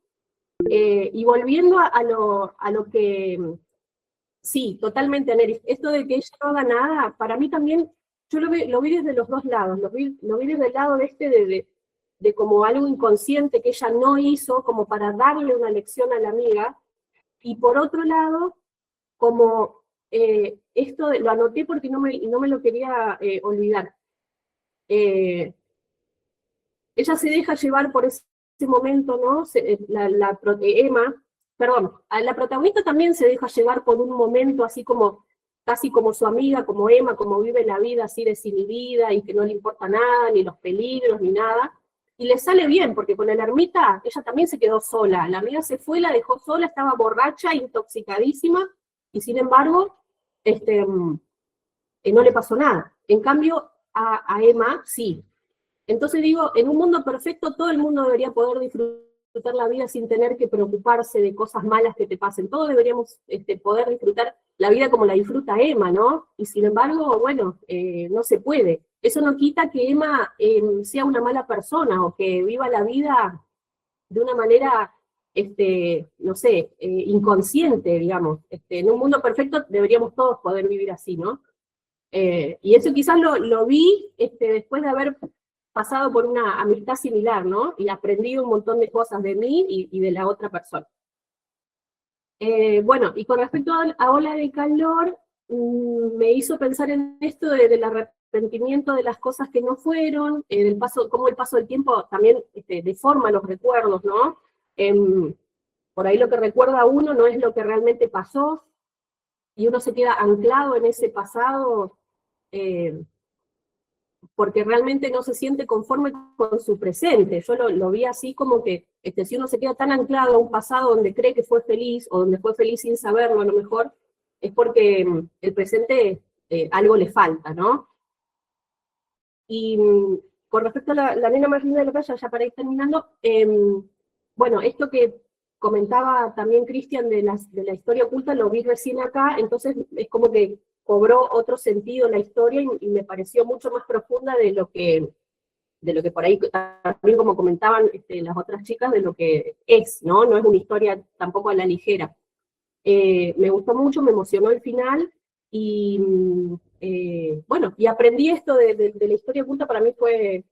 Y volviendo a lo que, sí, totalmente, Aneris, esto de que ella no haga nada, para mí también, yo lo vi desde los dos lados, lo vi desde el lado de como algo inconsciente que ella no hizo, como para darle una lección a la amiga, y por otro lado, como esto lo anoté porque no me lo quería olvidar. Ella se deja llevar por ese momento, ¿no? Emma, perdón, la protagonista también se deja llevar por un momento así como, casi como su amiga, como Emma, como vive la vida así desinhibida y que no le importa nada, ni los peligros, ni nada. Y le sale bien, porque con la ermita ella también se quedó sola. La amiga se fue, la dejó sola, estaba borracha, intoxicadísima, y sin embargo, no le pasó nada. En cambio, a Emma, sí. Entonces digo, en un mundo perfecto, todo el mundo debería poder disfrutar la vida sin tener que preocuparse de cosas malas que te pasen. Todos deberíamos poder disfrutar la vida como la disfruta Emma, ¿no? Y sin embargo, bueno, no se puede. Eso no quita que Emma sea una mala persona, o que viva la vida de una manera, no sé, inconsciente, digamos. En un mundo perfecto deberíamos todos poder vivir así, ¿no? Y eso quizás lo vi después de haber pasado por una amistad similar, ¿no? Y aprendido un montón de cosas de mí y de la otra persona. Bueno, y con respecto a Ola de Calor, me hizo pensar en esto del arrepentimiento de las cosas que no fueron, cómo el paso del tiempo también deforma los recuerdos, ¿no? Por ahí lo que recuerda uno no es lo que realmente pasó, y uno se queda anclado en ese pasado, porque realmente no se siente conforme con su presente. Yo lo vi así como que si uno se queda tan anclado a un pasado donde cree que fue feliz, o donde fue feliz sin saberlo a lo mejor, es porque el presente algo le falta, ¿no? Y con respecto a la nena más linda de la playa, ya para ir terminando, bueno, esto que comentaba también Cristian de la historia oculta, lo vi recién acá, entonces es como que cobró otro sentido la historia y me pareció mucho más profunda de lo que por ahí, también como comentaban las otras chicas, de lo que es, ¿no? No es una historia tampoco a la ligera. Me gustó mucho, me emocionó el final, y bueno, y aprendí esto de la historia oculta. Para mí fue,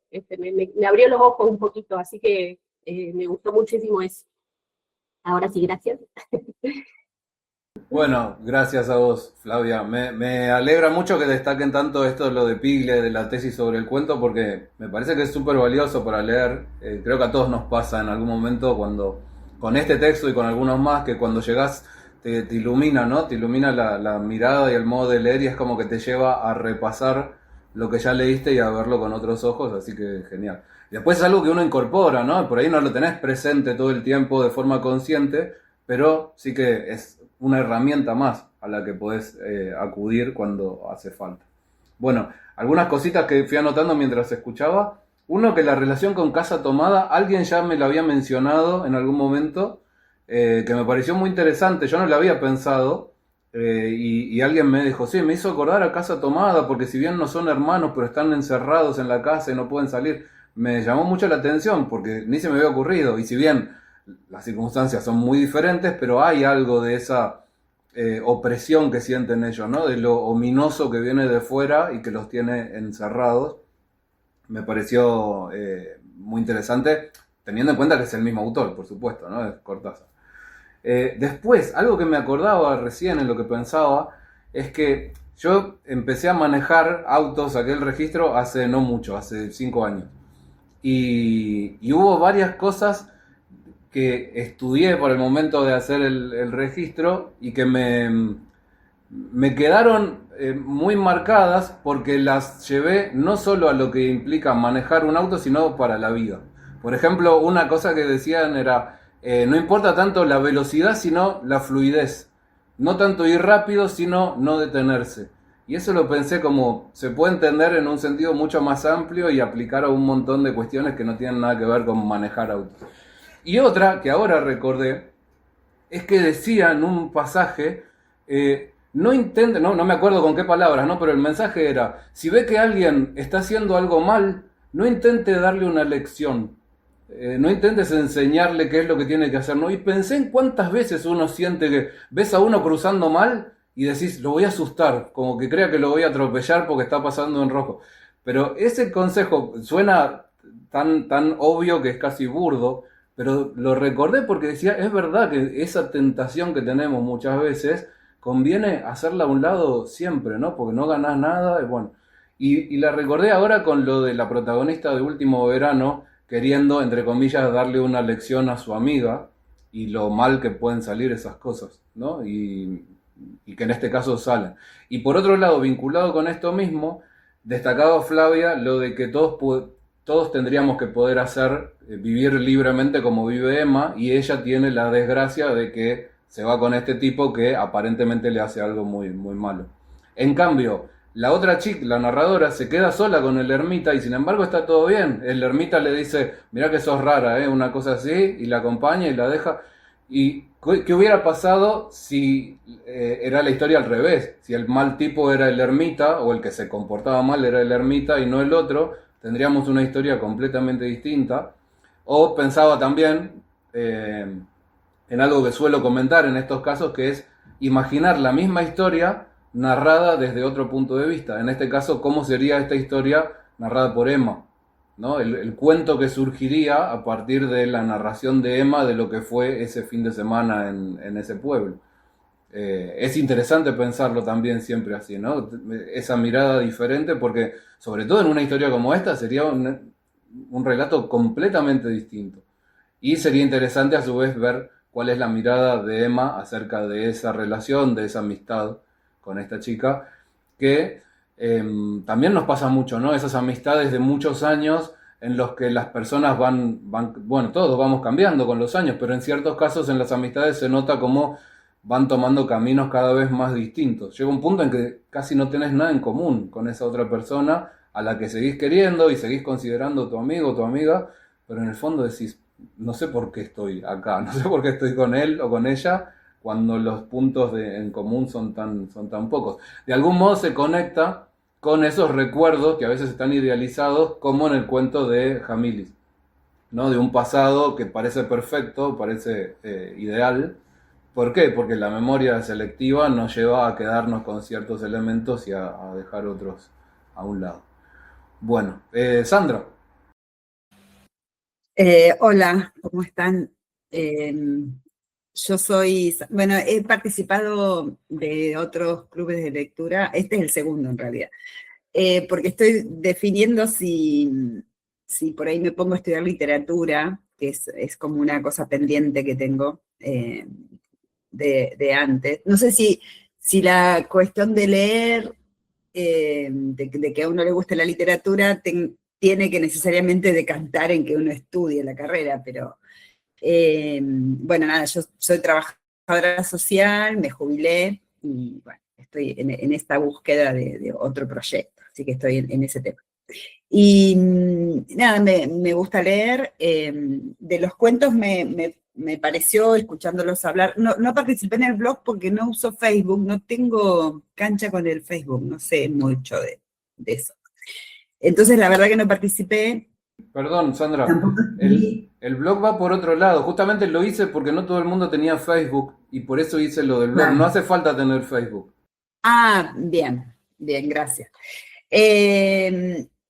me abrió los ojos un poquito, así que me gustó muchísimo eso. Ahora sí, gracias. Bueno, gracias a vos, Flavia. Me alegra mucho que destaquen tanto esto, lo de Pigle, de la tesis sobre el cuento, porque me parece que es súper valioso para leer. Creo que a todos nos pasa en algún momento cuando, con este texto y con algunos más, que cuando llegás te ilumina, ¿no? Te ilumina la mirada y el modo de leer, y es como que te lleva a repasar lo que ya leíste y a verlo con otros ojos, así que genial. Y después es algo que uno incorpora, ¿no? Por ahí no lo tenés presente todo el tiempo de forma consciente, pero sí que es una herramienta más a la que podés acudir cuando hace falta. Bueno, algunas cositas que fui anotando mientras escuchaba. Uno, que la relación con Casa Tomada, alguien ya me la había mencionado en algún momento, que me pareció muy interesante. Yo no la había pensado, y alguien me dijo, sí, me hizo acordar a Casa Tomada, porque si bien no son hermanos, pero están encerrados en la casa y no pueden salir. Me llamó mucho la atención, porque ni se me había ocurrido, y si bien las circunstancias son muy diferentes, pero hay algo de esa opresión que sienten ellos, ¿no? De lo ominoso que viene de fuera y que los tiene encerrados. Me pareció muy interesante, teniendo en cuenta que es el mismo autor, por supuesto, ¿no? Es Cortázar. Después, algo que me acordaba recién en lo que pensaba, es que yo empecé a manejar autos, saqué el registro hace no mucho, hace 5 años. Y hubo varias cosas que estudié por el momento de hacer el registro y que me quedaron muy marcadas, porque las llevé no solo a lo que implica manejar un auto, sino para la vida. Por ejemplo, una cosa que decían era, no importa tanto la velocidad, sino la fluidez. No tanto ir rápido, sino no detenerse. Y eso lo pensé como, se puede entender en un sentido mucho más amplio y aplicar a un montón de cuestiones que no tienen nada que ver con manejar autos. Y otra que ahora recordé es que decía en un pasaje, no intente, no me acuerdo con qué palabras, ¿no? Pero el mensaje era, si ve que alguien está haciendo algo mal, no intente darle una lección, no intentes enseñarle qué es lo que tiene que hacer, ¿no? Y pensé en cuántas veces uno siente que ves a uno cruzando mal y decís, lo voy a asustar, como que crea que lo voy a atropellar porque está pasando en rojo. Pero ese consejo suena tan obvio que es casi burdo, pero lo recordé porque decía, es verdad que esa tentación que tenemos muchas veces, conviene hacerla a un lado siempre, ¿no? Porque no ganás nada, bueno. Y la recordé ahora con lo de la protagonista de Último Verano, queriendo, entre comillas, darle una lección a su amiga, y lo mal que pueden salir esas cosas, ¿no? Y que en este caso salen. Y por otro lado, vinculado con esto mismo, destacaba Flavia lo de que todos tendríamos que poder vivir libremente como vive Emma, y ella tiene la desgracia de que se va con este tipo que aparentemente le hace algo muy, muy malo. En cambio, la otra chica, la narradora, se queda sola con el ermita y sin embargo está todo bien. El ermita le dice, mirá que sos rara, una cosa así, y la acompaña y la deja. ¿Y qué hubiera pasado si era la historia al revés? Si el mal tipo era el ermita, o el que se comportaba mal era el ermita y no el otro, tendríamos una historia completamente distinta. O pensaba también en algo que suelo comentar en estos casos, que es imaginar la misma historia narrada desde otro punto de vista. En este caso, ¿cómo sería esta historia narrada por Emma? ¿No? El cuento que surgiría a partir de la narración de Emma de lo que fue ese fin de semana en ese pueblo. Es interesante pensarlo también siempre así, ¿no? Esa mirada diferente, porque sobre todo en una historia como esta sería un relato completamente distinto. Y sería interesante a su vez ver cuál es la mirada de Emma acerca de esa relación, de esa amistad con esta chica, que también nos pasa mucho, ¿no? Esas amistades de muchos años en los que las personas bueno, todos vamos cambiando con los años, pero en ciertos casos en las amistades se nota como van tomando caminos cada vez más distintos. Llega un punto en que casi no tenés nada en común con esa otra persona a la que seguís queriendo y seguís considerando tu amigo o tu amiga, pero en el fondo decís, no sé por qué estoy acá, no sé por qué estoy con él o con ella, cuando los puntos en común son tan pocos. De algún modo se conecta con esos recuerdos que a veces están idealizados, como en el cuento de Jamilis, ¿no? De un pasado que parece perfecto, parece ideal. ¿Por qué? Porque la memoria selectiva nos lleva a quedarnos con ciertos elementos y a dejar otros a un lado. Bueno, Sandra. Hola, ¿cómo están? Yo soy, bueno, he participado de otros clubes de lectura, este es el segundo en realidad, porque estoy definiendo si por ahí me pongo a estudiar literatura, que es como una cosa pendiente que tengo de antes. No sé si la cuestión de leer, de que a uno le guste la literatura, tiene que necesariamente decantar en que uno estudie la carrera, pero bueno, nada, yo soy trabajadora social, me jubilé y bueno, estoy en esta búsqueda de otro proyecto, así que estoy en ese tema. Y nada, me gusta leer, de los cuentos me pareció, escuchándolos hablar, no participé en el blog porque no uso Facebook, no tengo cancha con el Facebook, no sé mucho de eso. Entonces la verdad que no participé. Perdón, Sandra, Tampoco el blog va por otro lado. Justamente lo hice porque no todo el mundo tenía Facebook y por eso hice lo del blog. Vale. No hace falta tener Facebook. Ah, bien, gracias.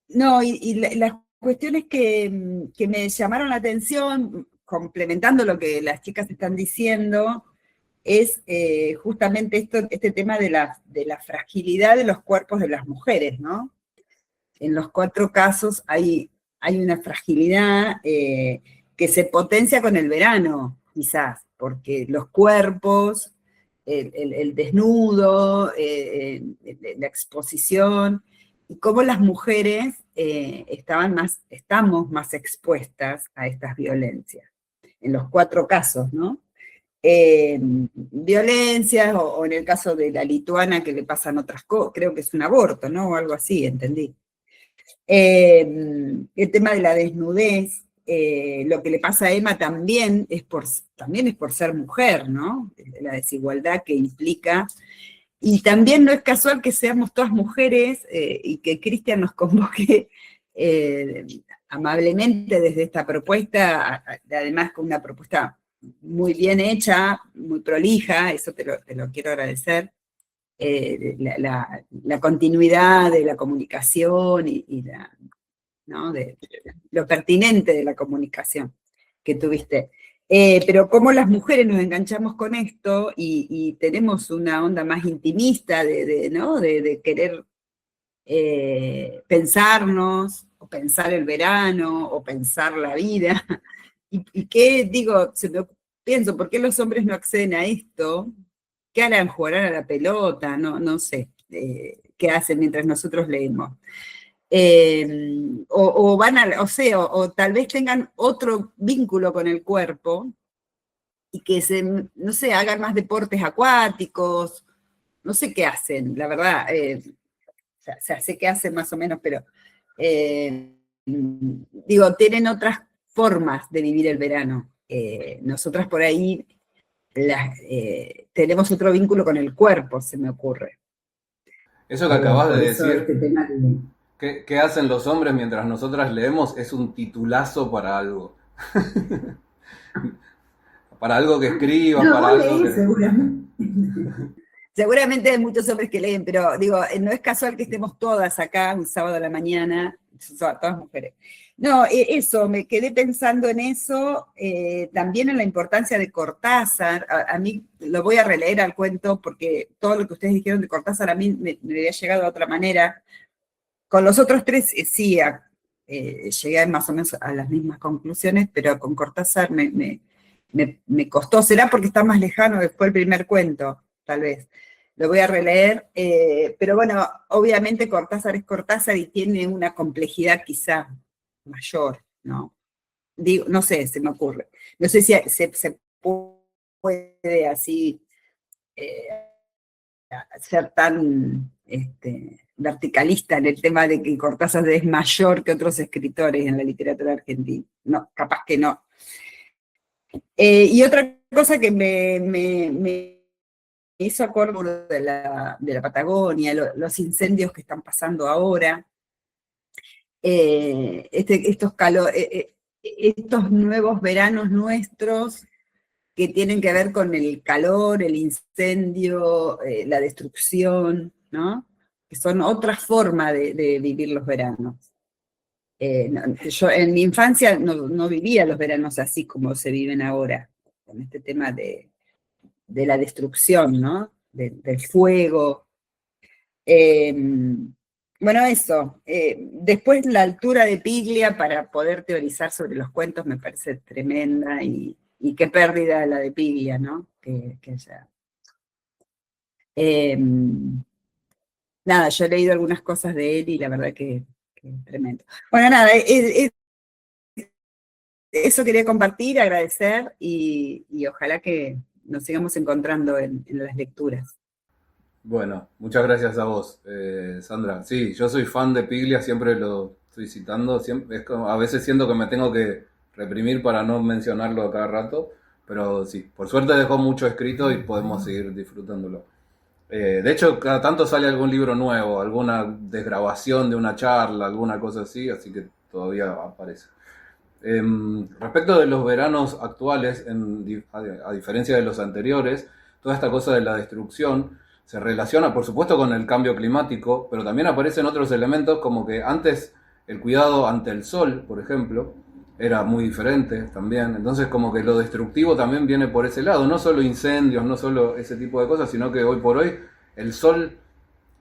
No, y las cuestiones que me llamaron la atención, complementando lo que las chicas están diciendo, es justamente este tema de la fragilidad de los cuerpos de las mujeres, ¿no? En los 4 casos hay una fragilidad que se potencia con el verano, quizás, porque los cuerpos, el desnudo, la exposición, y cómo las mujeres estamos más expuestas a estas violencias, en los 4 casos, ¿no? Violencias, o en el caso de la lituana que le pasan otras cosas, creo que es un aborto, ¿no? O algo así, entendí. El tema de la desnudez, lo que le pasa a Emma también es por ser mujer, ¿no? La desigualdad que implica. Y también no es casual que seamos todas mujeres y que Cristian nos convoque amablemente desde esta propuesta, además con una propuesta muy bien hecha, muy prolija, eso te lo quiero agradecer. La continuidad de la comunicación ¿no? de lo pertinente de la comunicación que tuviste. Pero cómo las mujeres nos enganchamos con esto y tenemos una onda más intimista ¿no? de querer pensarnos, o pensar el verano, o pensar la vida. Y qué, digo, pienso, ¿por qué los hombres no acceden a esto? ¿Qué harán? ¿Jugarán a la pelota? No sé qué hacen mientras nosotros leemos. O tal vez tengan otro vínculo con el cuerpo y que no sé, hagan más deportes acuáticos, no sé qué hacen, la verdad, o sea, sé qué hacen más o menos, pero digo, tienen otras formas de vivir el verano. Nosotras por ahí tenemos otro vínculo con el cuerpo, se me ocurre. Eso que acabas de decir, este tema ¿qué hacen los hombres mientras nosotras leemos? Es un titulazo para algo. Para algo que escriban, no, para algo que... Seguramente hay muchos hombres que leen, pero digo, no es casual que estemos todas acá un sábado a la mañana, todas mujeres. No, eso, me quedé pensando en eso, también en la importancia de Cortázar. A mí lo voy a releer al cuento porque todo lo que ustedes dijeron de Cortázar a mí me había llegado de otra manera. Con los otros 3 sí, llegué más o menos a las mismas conclusiones, pero con Cortázar me costó. Será porque está más lejano, que fue el primer cuento, tal vez. Lo voy a releer, pero bueno, obviamente Cortázar es Cortázar y tiene una complejidad quizá mayor, ¿no? Digo, no sé, se me ocurre. No sé si se puede así ser tan verticalista en el tema de que Cortázar es mayor que otros escritores en la literatura argentina. No, capaz que no. Y otra cosa que me hizo acordar de la Patagonia, los incendios que están pasando ahora, estos nuevos veranos nuestros que tienen que ver con el calor, el incendio, la destrucción, ¿no? Que son otra forma de vivir los veranos. Yo en mi infancia no vivía los veranos así como se viven ahora, con este tema de la destrucción, ¿no? Del fuego. Bueno, eso. Después la altura de Piglia para poder teorizar sobre los cuentos me parece tremenda y qué pérdida la de Piglia, ¿no? Que haya. Nada, yo he leído algunas cosas de él y la verdad que es tremendo. Bueno, nada, eso quería compartir, agradecer y ojalá que nos sigamos encontrando en las lecturas. Bueno, muchas gracias a vos, Sandra. Sí, yo soy fan de Piglia, siempre lo estoy citando, a veces siento que me tengo que reprimir para no mencionarlo a cada rato, pero sí, por suerte dejó mucho escrito y podemos seguir disfrutándolo. De hecho, cada tanto sale algún libro nuevo, alguna desgrabación de una charla, alguna cosa así que todavía aparece. Respecto de los veranos actuales, a diferencia de los anteriores, toda esta cosa de la destrucción se relaciona, por supuesto, con el cambio climático, pero también aparecen otros elementos como que antes el cuidado ante el sol, por ejemplo, era muy diferente también. Entonces como que lo destructivo también viene por ese lado, no solo incendios, no solo ese tipo de cosas, sino que hoy por hoy el sol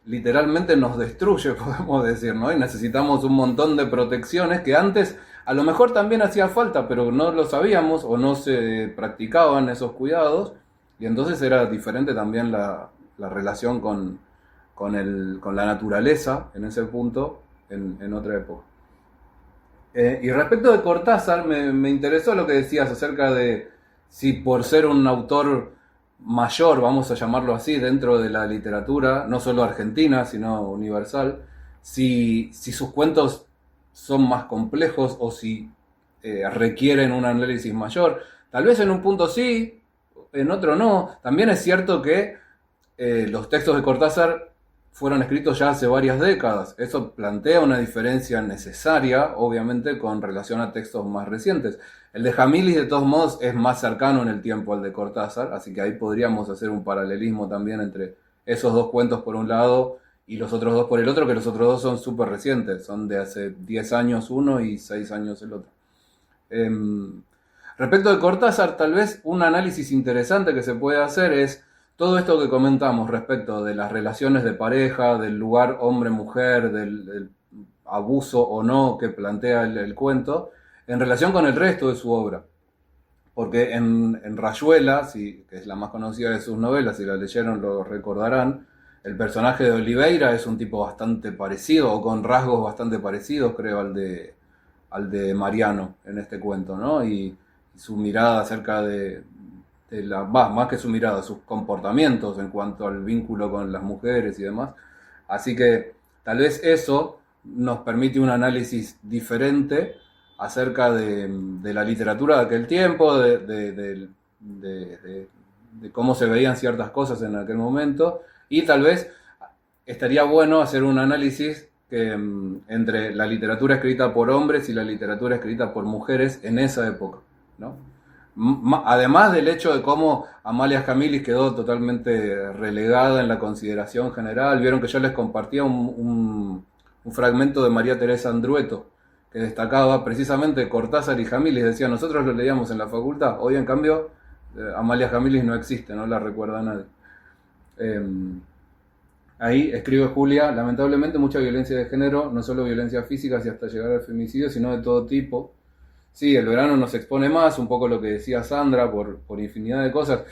literalmente nos destruye, podemos decir, ¿no? Y necesitamos un montón de protecciones que antes a lo mejor también hacía falta, pero no lo sabíamos o no se practicaban esos cuidados, y entonces era diferente también la relación con la naturaleza en ese punto, en otra época. Y respecto de Cortázar, me interesó lo que decías acerca de si por ser un autor mayor, vamos a llamarlo así, dentro de la literatura, no solo argentina, sino universal, si sus cuentos son más complejos o si requieren un análisis mayor. Tal vez en un punto sí, en otro no. También es cierto que los textos de Cortázar fueron escritos ya hace varias décadas. Eso plantea una diferencia necesaria, obviamente, con relación a textos más recientes. El de Jamilis, de todos modos, es más cercano en el tiempo al de Cortázar, así que ahí podríamos hacer un paralelismo también entre esos dos cuentos por un lado y los otros dos por el otro, que los otros dos son súper recientes, son de hace 10 años uno y 6 años el otro. Respecto de Cortázar, tal vez un análisis interesante que se puede hacer es todo esto que comentamos respecto de las relaciones de pareja, del lugar hombre-mujer, del abuso o no que plantea el cuento, en relación con el resto de su obra. Porque en Rayuela, que es la más conocida de sus novelas, si la leyeron lo recordarán, el personaje de Oliveira es un tipo bastante parecido, o con rasgos bastante parecidos, creo, al de Mariano en este cuento, ¿no? Y su mirada acerca más que su mirada, sus comportamientos en cuanto al vínculo con las mujeres y demás. Así que tal vez eso nos permite un análisis diferente acerca de la literatura de aquel tiempo, de cómo se veían ciertas cosas en aquel momento, y tal vez estaría bueno hacer un análisis entre la literatura escrita por hombres y la literatura escrita por mujeres en esa época, ¿no? Además del hecho de cómo Amalia Jamilis quedó totalmente relegada en la consideración general. Vieron que yo les compartía un fragmento de María Teresa Andrueto, que destacaba precisamente Cortázar y Jamilis. Decía, nosotros lo leíamos en la facultad, hoy en cambio Amalia Jamilis no existe, no la recuerda nadie. Ahí escribe Julia, lamentablemente mucha violencia de género, no solo violencia física y hasta llegar al femicidio, sino de todo tipo. Sí, el verano nos expone más, un poco lo que decía Sandra, por infinidad de cosas.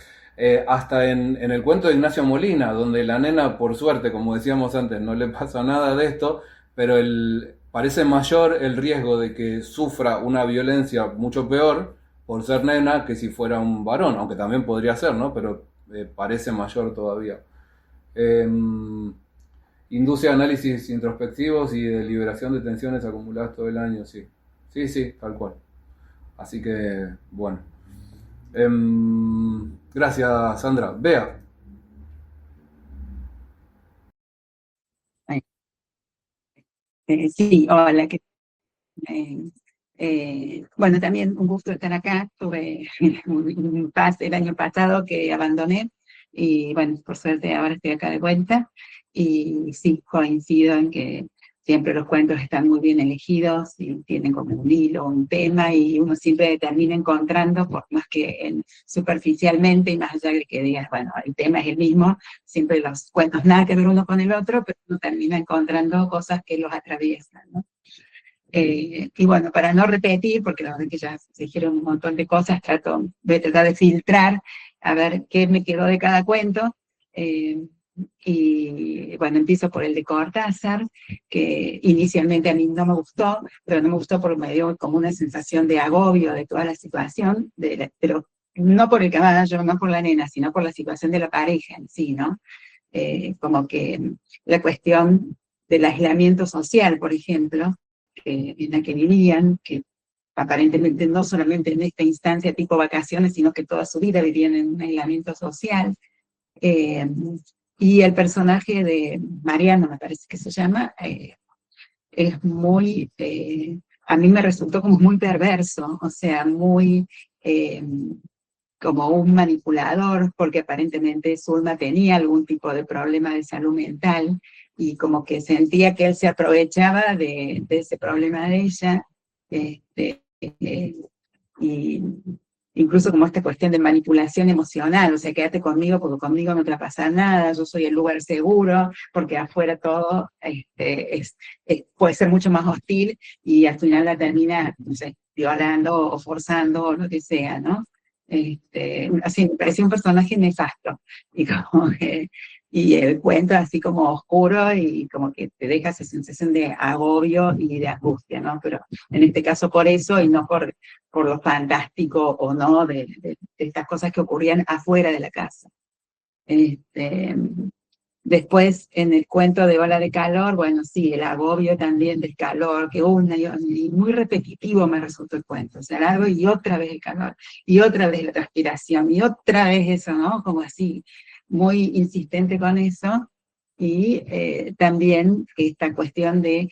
Hasta en el cuento de Ignacio Molina, donde la nena, por suerte, como decíamos antes, no le pasa nada de esto, pero parece mayor el riesgo de que sufra una violencia mucho peor por ser nena que si fuera un varón, aunque también podría ser, ¿no? Pero parece mayor todavía. Induce análisis introspectivos y de liberación de tensiones acumuladas todo el año, sí. Sí, tal cual. Así que, bueno. Gracias, Sandra. Bea. Sí, hola, bueno, también un gusto estar acá. Tuve un pase el año pasado que abandoné y bueno, por suerte ahora estoy acá de vuelta. Y sí, coincido en que siempre los cuentos están muy bien elegidos y tienen como un hilo, un tema y uno siempre termina encontrando, por más que superficialmente y más allá de que digas, bueno, el tema es el mismo, siempre los cuentos nada que ver uno con el otro, pero uno termina encontrando cosas que los atraviesan, ¿no? Y bueno, para no repetir, porque la verdad que ya se dijeron un montón de cosas, voy a tratar de filtrar a ver qué me quedó de cada cuento. Y bueno, empiezo por el de Cortázar, que inicialmente a mí no me gustó, pero no me gustó porque me dio como una sensación de agobio de toda la situación, pero no por el caballo, no por la nena, sino por la situación de la pareja en sí, ¿no? Como que la cuestión del aislamiento social, por ejemplo, en la que vivían, que aparentemente no solamente en esta instancia tipo vacaciones, sino que toda su vida vivían en un aislamiento social. Y el personaje de Mariano, me parece que se llama, es muy, a mí me resultó como muy perverso, o sea, muy como un manipulador, porque aparentemente Zulma tenía algún tipo de problema de salud mental y como que sentía que él se aprovechaba de ese problema de ella, y incluso como esta cuestión de manipulación emocional, o sea, quédate conmigo porque conmigo no te va a pasar nada, yo soy el lugar seguro, porque afuera todo puede ser mucho más hostil y al final la termina, no sé, violando o forzando o lo que sea, ¿no? Así me parecía un personaje nefasto y el cuento así como oscuro y como que te deja esa sensación de agobio y de angustia, ¿no? Pero en este caso por eso y no por lo fantástico o no de estas cosas que ocurrían afuera de la casa. Después, en el cuento de Ola de Calor, bueno, sí, el agobio también del calor, que y muy repetitivo me resultó el cuento, o sea, largo y otra vez el calor, y otra vez la transpiración, y otra vez eso, ¿no? Como así, muy insistente con eso, y también esta cuestión de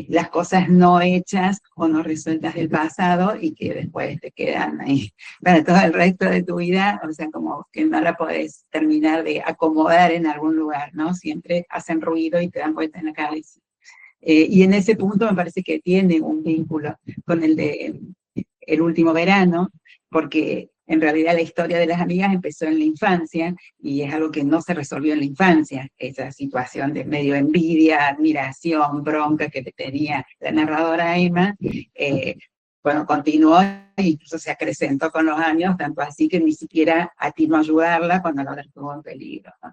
las cosas no hechas o no resueltas del pasado y que después te quedan ahí para todo el resto de tu vida, o sea, como que no la podés terminar de acomodar en algún lugar, ¿no? Siempre hacen ruido y te dan vuelta en la cabeza. Y en ese punto me parece que tiene un vínculo con el de El último verano, porque en realidad la historia de las amigas empezó en la infancia y es algo que no se resolvió en la infancia, esa situación de medio envidia, admiración, bronca que tenía la narradora Emma, bueno, continuó e incluso se acrecentó con los años, tanto así que ni siquiera atinó a ayudarla cuando la otra estuvo en peligro, ¿no?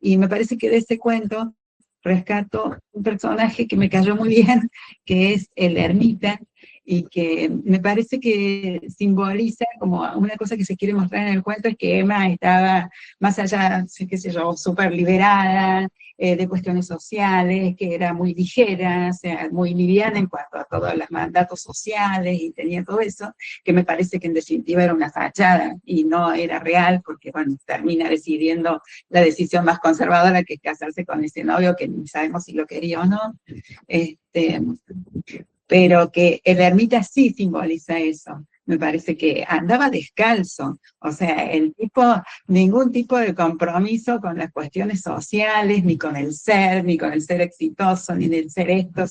Y me parece que de ese cuento rescato un personaje que me cayó muy bien, que es el ermita, y que me parece que simboliza como una cosa que se quiere mostrar en el cuento, es que Emma estaba más allá, qué sé yo, súper liberada de cuestiones sociales, que era muy ligera, o sea, muy liviana en cuanto a todos los mandatos sociales, y tenía todo eso, que me parece que en definitiva era una fachada, y no era real, porque bueno, termina decidiendo la decisión más conservadora, que es casarse con ese novio que ni sabemos si lo quería o no, pero que el ermita sí simboliza eso. Me parece que andaba descalzo, o sea, el tipo, ningún tipo de compromiso con las cuestiones sociales, ni con el ser exitoso, ni del ser esto,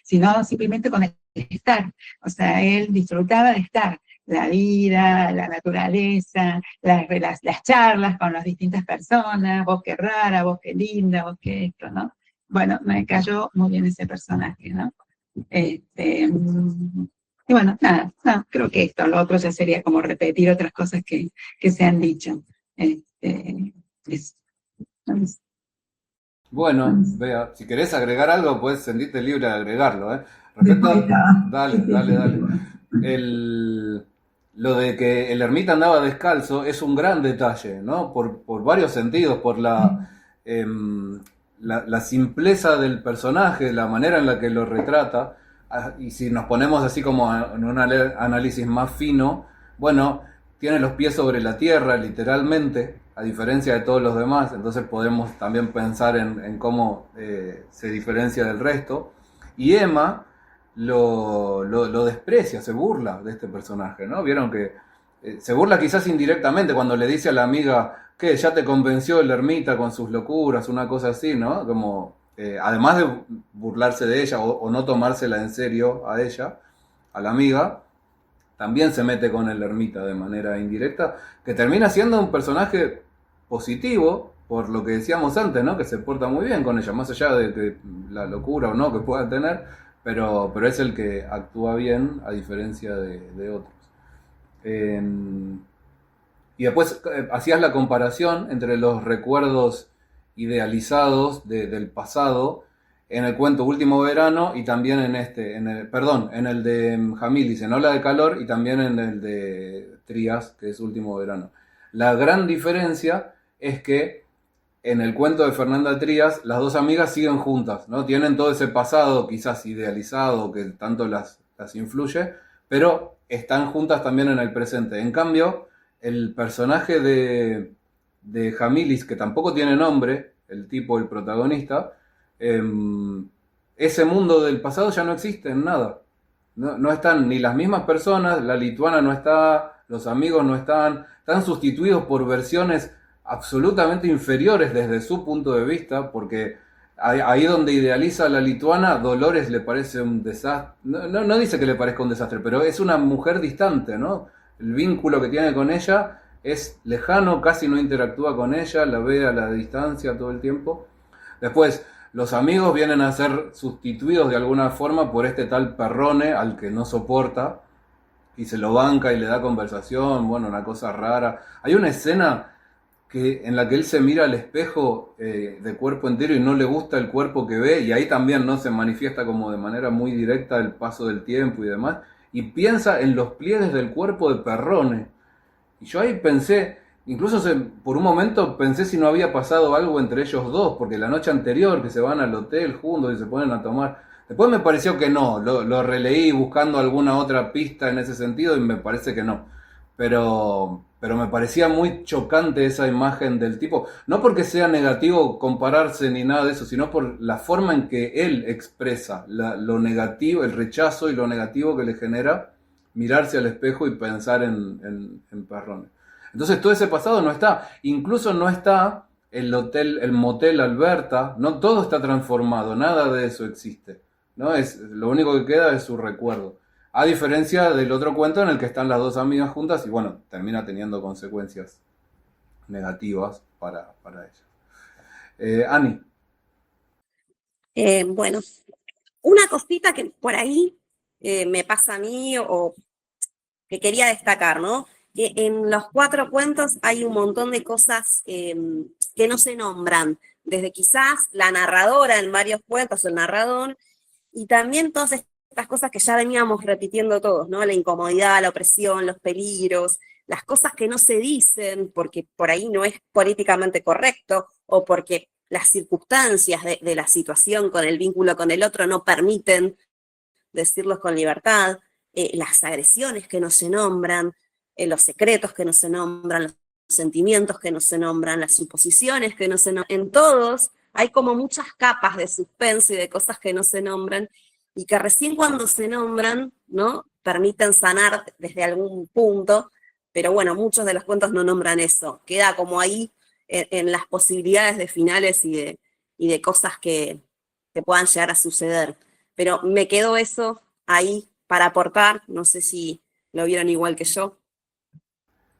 sino simplemente con el estar. O sea, él disfrutaba de estar, la vida, la naturaleza, las charlas con las distintas personas, vos qué rara, vos qué linda, vos qué esto, ¿no? Bueno, me cayó muy bien ese personaje, ¿no? Y bueno, nada, no, creo que esto, lo otro ya sería como repetir otras cosas que se han dicho. Eso. Bueno, Bea, si querés agregar algo, puedes sentirte libre de agregarlo, ¿eh? Respecto dale. Lo de que el ermita andaba descalzo es un gran detalle, ¿no? Por varios sentidos, por la simpleza del personaje, la manera en la que lo retrata, y si nos ponemos así como en un análisis más fino, bueno, tiene los pies sobre la tierra, literalmente, a diferencia de todos los demás, entonces podemos también pensar en cómo se diferencia del resto. Y Emma lo desprecia, se burla de este personaje, ¿no? Vieron que se burla quizás indirectamente cuando le dice a la amiga que ya te convenció el ermita con sus locuras, una cosa así, ¿no? Como, además de burlarse de ella o no tomársela en serio a ella, a la amiga, también se mete con el ermita de manera indirecta, que termina siendo un personaje positivo, por lo que decíamos antes, ¿no? Que se porta muy bien con ella, más allá de que la locura o no que pueda tener, pero es el que actúa bien a diferencia de otros. Y después hacías la comparación entre los recuerdos idealizados del pasado en el cuento Último Verano y también en el de Jamil, dice, en Ola de Calor, y también en el de Trías, que es Último Verano. La gran diferencia es que en el cuento de Fernanda Trías, las dos amigas siguen juntas, ¿no? Tienen todo ese pasado quizás idealizado que tanto las influye, pero están juntas también en el presente. En cambio, el personaje de Jamilis, que tampoco tiene nombre, el tipo, el protagonista, ese mundo del pasado ya no existe en nada. No están ni las mismas personas, la lituana no está, los amigos no están sustituidos por versiones absolutamente inferiores desde su punto de vista, porque ahí donde idealiza a la lituana, Dolores le parece un desastre. No dice que le parezca un desastre, pero es una mujer distante, ¿no? El vínculo que tiene con ella es lejano, casi no interactúa con ella, la ve a la distancia todo el tiempo. Después, los amigos vienen a ser sustituidos de alguna forma por este tal Perrone al que no soporta y se lo banca y le da conversación, bueno, una cosa rara. Hay una escena en la que él se mira al espejo de cuerpo entero y no le gusta el cuerpo que ve, y ahí también no se manifiesta como de manera muy directa el paso del tiempo y demás, y piensa en los pliegues del cuerpo de Perrone. Y yo ahí pensé, incluso por un momento pensé si no había pasado algo entre ellos dos, porque la noche anterior que se van al hotel juntos y se ponen a tomar. Después me pareció que no, lo releí buscando alguna otra pista en ese sentido y me parece que no. Pero me parecía muy chocante esa imagen del tipo, no porque sea negativo compararse ni nada de eso, sino por la forma en que él expresa lo negativo, el rechazo y lo negativo que le genera mirarse al espejo y pensar en Perrone. Entonces todo ese pasado no está, incluso no está el motel Alberta, no todo está transformado, nada de eso existe, ¿no? Lo único que queda es su recuerdo. A diferencia del otro cuento en el que están las dos amigas juntas y bueno, termina teniendo consecuencias negativas para ellas. Ani. Bueno, una cosita que por ahí me pasa a mí o que quería destacar, ¿no? Que en los 4 cuentos hay un montón de cosas que no se nombran, desde quizás la narradora en varios cuentos, el narrador, y también todas estas cosas que ya veníamos repitiendo todos, ¿no? La incomodidad, la opresión, los peligros, las cosas que no se dicen porque por ahí no es políticamente correcto o porque las circunstancias de la situación con el vínculo con el otro no permiten decirlos con libertad, las agresiones que no se nombran, los secretos que no se nombran, los sentimientos que no se nombran, las suposiciones que no se nombran. En todos hay como muchas capas de suspenso y de cosas que no se nombran y que recién cuando se nombran, ¿no? Permiten sanar desde algún punto, pero bueno, muchos de los cuentos no nombran eso. Queda como ahí en las posibilidades de finales y de cosas que puedan llegar a suceder. Pero me quedó eso ahí para aportar, no sé si lo vieron igual que yo.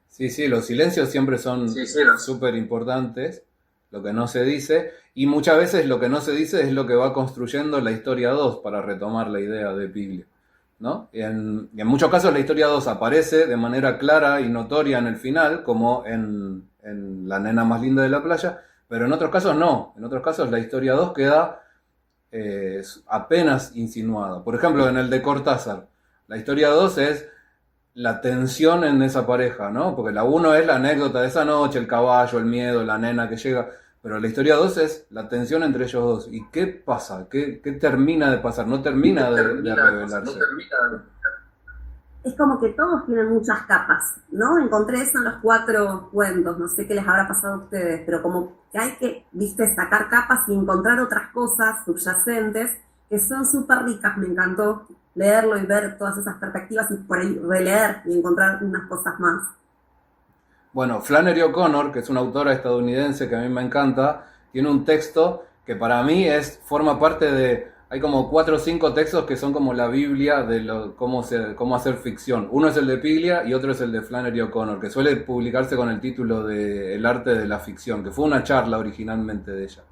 Sí, los silencios siempre son súper importantes, lo que no se dice, y muchas veces lo que no se dice es lo que va construyendo la historia 2, para retomar la idea de Piglio, ¿no? Y en muchos casos la historia 2 aparece de manera clara y notoria en el final, como en La nena más linda de la playa, pero en otros casos no, en otros casos la historia 2 queda apenas insinuada. Por ejemplo, en el de Cortázar, la historia 2 es la tensión en esa pareja, ¿no? Porque la 1 es la anécdota de esa noche, el caballo, el miedo, la nena que llega, pero la historia 2 es la tensión entre ellos dos. ¿Y qué pasa? ¿Qué termina de pasar? No termina de revelarse. es como que todos tienen muchas capas, ¿no? Encontré eso en los 4 cuentos, no sé qué les habrá pasado a ustedes, pero como que hay que, viste, sacar capas y encontrar otras cosas subyacentes que son súper ricas. Me encantó leerlo y ver todas esas perspectivas y por ahí releer y encontrar unas cosas más. Bueno, Flannery O'Connor, que es una autora estadounidense que a mí me encanta, tiene un texto que para mí forma parte de... Hay como 4 o 5 textos que son como la Biblia de cómo hacer ficción. Uno es el de Piglia y otro es el de Flannery O'Connor, que suele publicarse con el título de El arte de la ficción, que fue una charla originalmente de ella.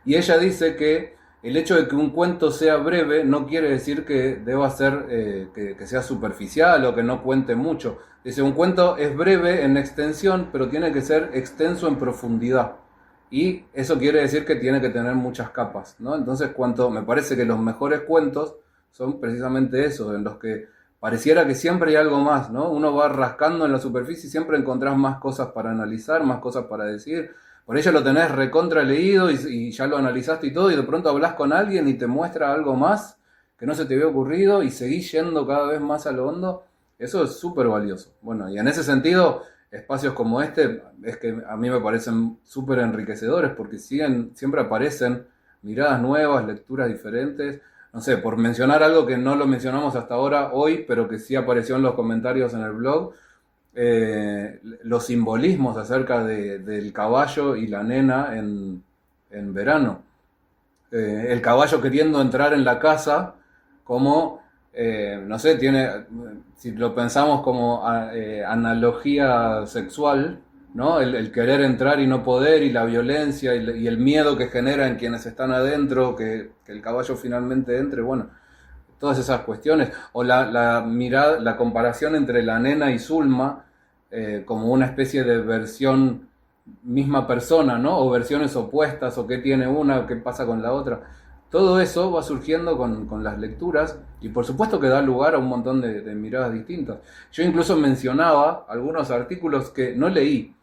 Y ella dice que el hecho de que un cuento sea breve no quiere decir que deba ser, que sea superficial o que no cuente mucho. Dice, un cuento es breve en extensión, pero tiene que ser extenso en profundidad. Y eso quiere decir que tiene que tener muchas capas, ¿no? Entonces, me parece que los mejores cuentos son precisamente esos, en los que pareciera que siempre hay algo más, ¿no? Uno va rascando en la superficie y siempre encontrás más cosas para analizar, más cosas para decir. Por ello lo tenés recontra leído y ya lo analizaste y todo, y de pronto hablas con alguien y te muestra algo más que no se te había ocurrido y seguís yendo cada vez más a lo hondo. Eso es súper valioso. Bueno, y en ese sentido, espacios como este es que a mí me parecen súper enriquecedores porque siempre aparecen miradas nuevas, lecturas diferentes. No sé, por mencionar algo que no lo mencionamos hasta ahora hoy, pero que sí apareció en los comentarios en el blog, los simbolismos acerca del caballo y la nena en verano. El caballo queriendo entrar en la casa como, no sé, si lo pensamos como analogía sexual, ¿no? El querer entrar y no poder, y la violencia y el miedo que genera en quienes están adentro, que el caballo finalmente entre, bueno, todas esas cuestiones, o la mirada, la comparación entre la nena y Zulma, como una especie de versión misma persona, ¿no? O versiones opuestas, o qué tiene una, o qué pasa con la otra. Todo eso va surgiendo con las lecturas, y por supuesto que da lugar a un montón de miradas distintas. Yo incluso mencionaba algunos artículos que no leí,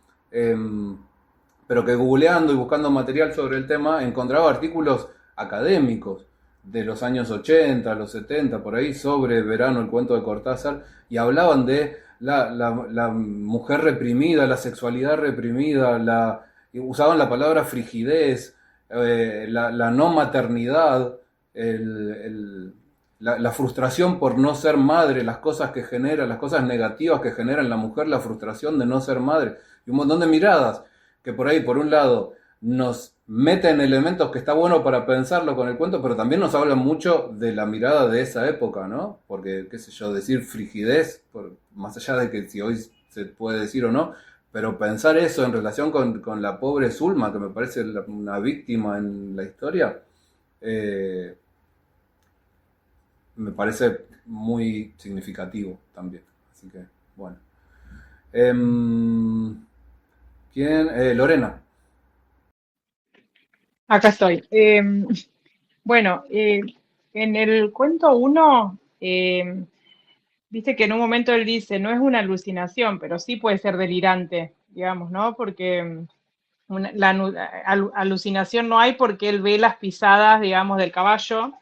pero que googleando y buscando material sobre el tema, encontraba artículos académicos de los años 80, los 70, por ahí, sobre Verano, el cuento de Cortázar, y hablaban de la mujer reprimida, la sexualidad reprimida, usaban la palabra frigidez, la no maternidad, la frustración por no ser madre, las cosas que genera, las cosas negativas que genera en la mujer la frustración de no ser madre, y un montón de miradas que por ahí, por un lado, nos meten elementos que está bueno para pensarlo con el cuento, pero también nos hablan mucho de la mirada de esa época, ¿no? Porque, qué sé yo, decir frigidez, más allá de que si hoy se puede decir o no, pero pensar eso en relación con la pobre Zulma, que me parece una víctima en la historia, me parece muy significativo también. Así que, bueno. ¿Quién? Lorena. Acá estoy. Bueno, en el cuento 1, viste que en un momento él dice, no es una alucinación, pero sí puede ser delirante, digamos, ¿no? Porque alucinación no hay porque él ve las pisadas, digamos, del caballo,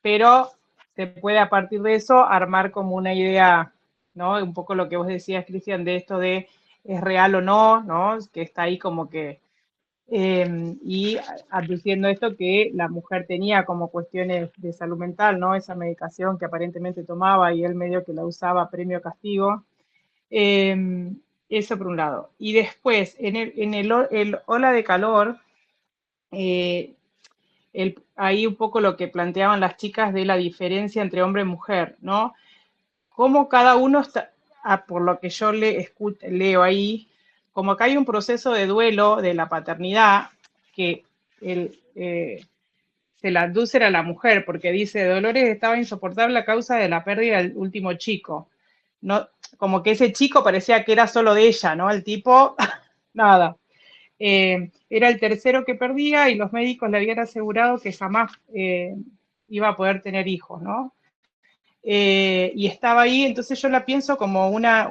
pero se puede a partir de eso armar como una idea, ¿no? Un poco lo que vos decías, Cristian, de esto de es real o no, ¿no? Que está ahí como que... y aduciendo esto que la mujer tenía como cuestiones de salud mental, ¿no? Esa medicación que aparentemente tomaba y él medio que la usaba premio-castigo. Eso por un lado. Y después, en el Ola de Calor, ahí un poco lo que planteaban las chicas de la diferencia entre hombre y mujer, ¿no? Cómo cada uno está, por lo que yo leo ahí, como que hay un proceso de duelo de la paternidad que se la aduce a la mujer, porque dice, Dolores estaba insoportable a causa de la pérdida del último chico. No, como que ese chico parecía que era solo de ella, ¿no? El tipo, nada. Era el tercero que perdía y los médicos le habían asegurado que jamás iba a poder tener hijos, ¿no? Y estaba ahí, entonces yo la pienso como una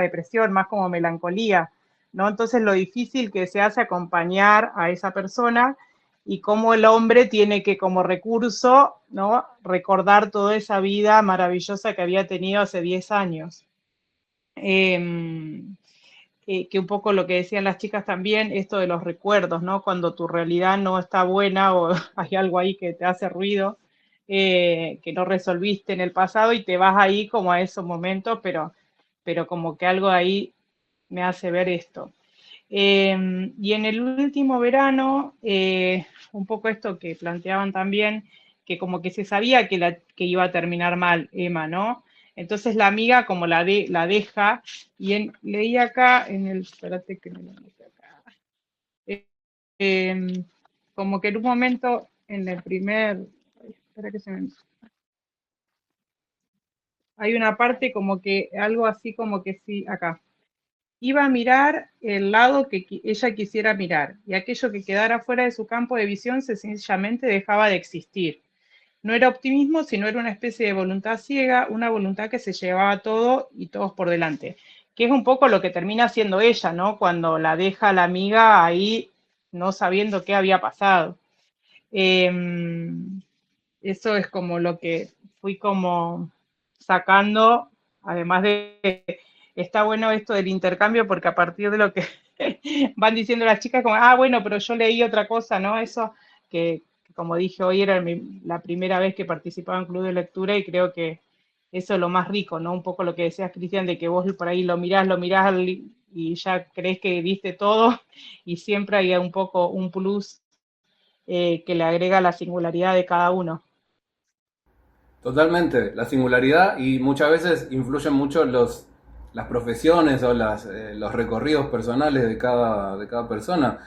depresión, más como melancolía, ¿no? Entonces lo difícil que se hace acompañar a esa persona y cómo el hombre tiene que como recurso, ¿no?, recordar toda esa vida maravillosa que había tenido hace 10 años. Que un poco lo que decían las chicas también, esto de los recuerdos, ¿no? Cuando tu realidad no está buena o hay algo ahí que te hace ruido, que no resolviste en el pasado y te vas ahí como a esos momentos, pero como que algo ahí me hace ver esto. Y en el último verano, un poco esto que planteaban también, que como que se sabía que iba a terminar mal Emma, ¿no? Entonces la amiga como la deja, y leí acá en el, espérate que me lo anoté acá, como que en un momento, en el primer, espera que se me... Hay una parte como que, algo así como que sí, acá. Iba a mirar el lado que ella quisiera mirar, y aquello que quedara fuera de su campo de visión sencillamente dejaba de existir. No era optimismo, sino era una especie de voluntad ciega, una voluntad que se llevaba todo y todos por delante, que es un poco lo que termina siendo ella, ¿no? Cuando la deja la amiga ahí no sabiendo qué había pasado. Eso es como lo que fui como sacando, además de, está bueno esto del intercambio, porque a partir de lo que van diciendo las chicas, como, bueno, pero yo leí otra cosa, ¿no? Eso que como dije hoy, era la primera vez que participaba en club de lectura, y creo que eso es lo más rico, ¿no? Un poco lo que decías, Cristian, de que vos por ahí lo mirás y ya crees que viste todo, y siempre hay un poco un plus que le agrega la singularidad de cada uno. Totalmente, la singularidad, y muchas veces influyen mucho las profesiones o los recorridos personales de cada persona.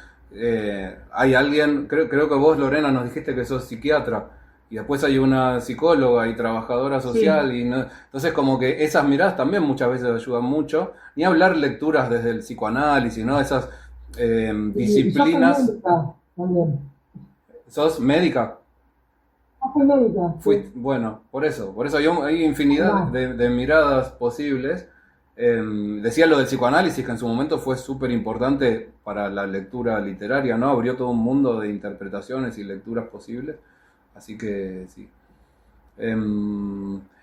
Hay alguien, creo que vos, Lorena, nos dijiste que sos psiquiatra, y después hay una psicóloga y trabajadora social, sí. Entonces como que esas miradas también muchas veces ayudan mucho, ni hablar lecturas desde el psicoanálisis, ¿no? Esas disciplinas. ¿Sos médica? Soy médica. Bueno, por eso hay infinidad de miradas posibles. Decía lo del psicoanálisis, que en su momento fue súper importante para la lectura literaria, ¿no? Abrió todo un mundo de interpretaciones y lecturas posibles. Así que sí.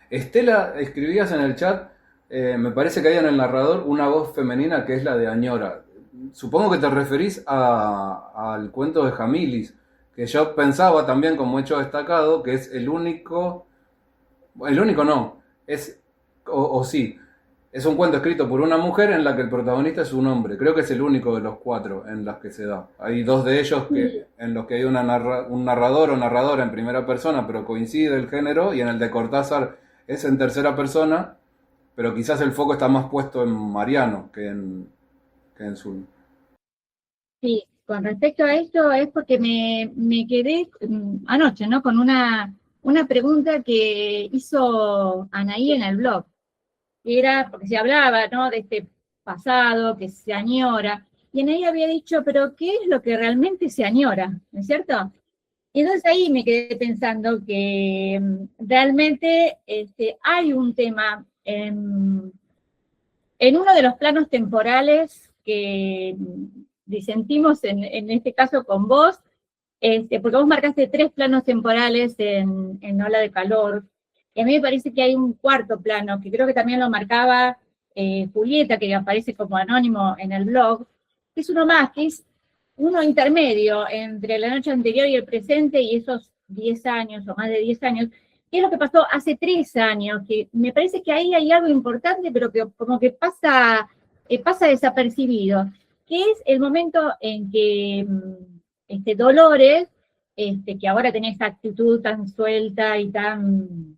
Estela, escribías en el chat, me parece que hay en el narrador una voz femenina que es la de Añora. Supongo que te referís al cuento de Jamilis, que yo pensaba también como hecho destacado, que es el único no, sí, es un cuento escrito por una mujer en la que el protagonista es un hombre. Creo que es el único de los 4 en las que se da. Hay 2 de ellos en los que hay un narrador o narradora en primera persona, pero coincide el género, y en el de Cortázar es en tercera persona, pero quizás el foco está más puesto en Mariano que en Zul. Sí, con respecto a esto es porque me quedé anoche, ¿no? Con una pregunta que hizo Anaí en el blog. Era porque se hablaba, ¿no?, de este pasado que se añora, y Anaí había dicho, pero ¿qué es lo que realmente se añora? ¿No es cierto? Y entonces ahí me quedé pensando que realmente hay un tema en uno de los planos temporales que disentimos en este caso con vos, porque vos marcaste 3 planos temporales en Ola de Calor, y a mí me parece que hay un cuarto plano, que creo que también lo marcaba Julieta, que aparece como anónimo en el blog, que es uno más, que es uno intermedio entre la noche anterior y el presente, y esos 10 años, o más de 10 años, que es lo que pasó hace 3 años, que me parece que ahí hay algo importante, pero que como que pasa desapercibido, que es el momento en que Dolores, que ahora tenía esa actitud tan suelta y tan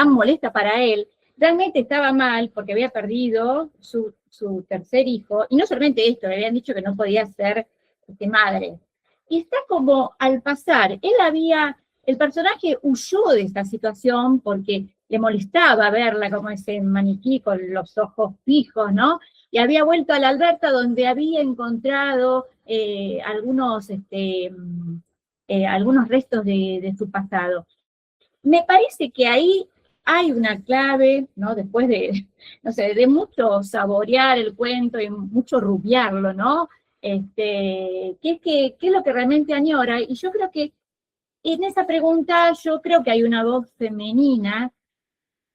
molesta para él, realmente estaba mal porque había perdido su tercer hijo, y no solamente esto, le habían dicho que no podía ser madre. Y está como al pasar, el personaje huyó de esta situación porque le molestaba verla como ese maniquí con los ojos fijos, ¿no? Y había vuelto a la alberca donde había encontrado algunos restos de su pasado. Me parece que ahí hay una clave, ¿no? Después de mucho saborear el cuento y mucho rubiarlo, ¿no? ¿Qué es lo que realmente añora? Y yo creo que en esa pregunta, yo creo que hay una voz femenina,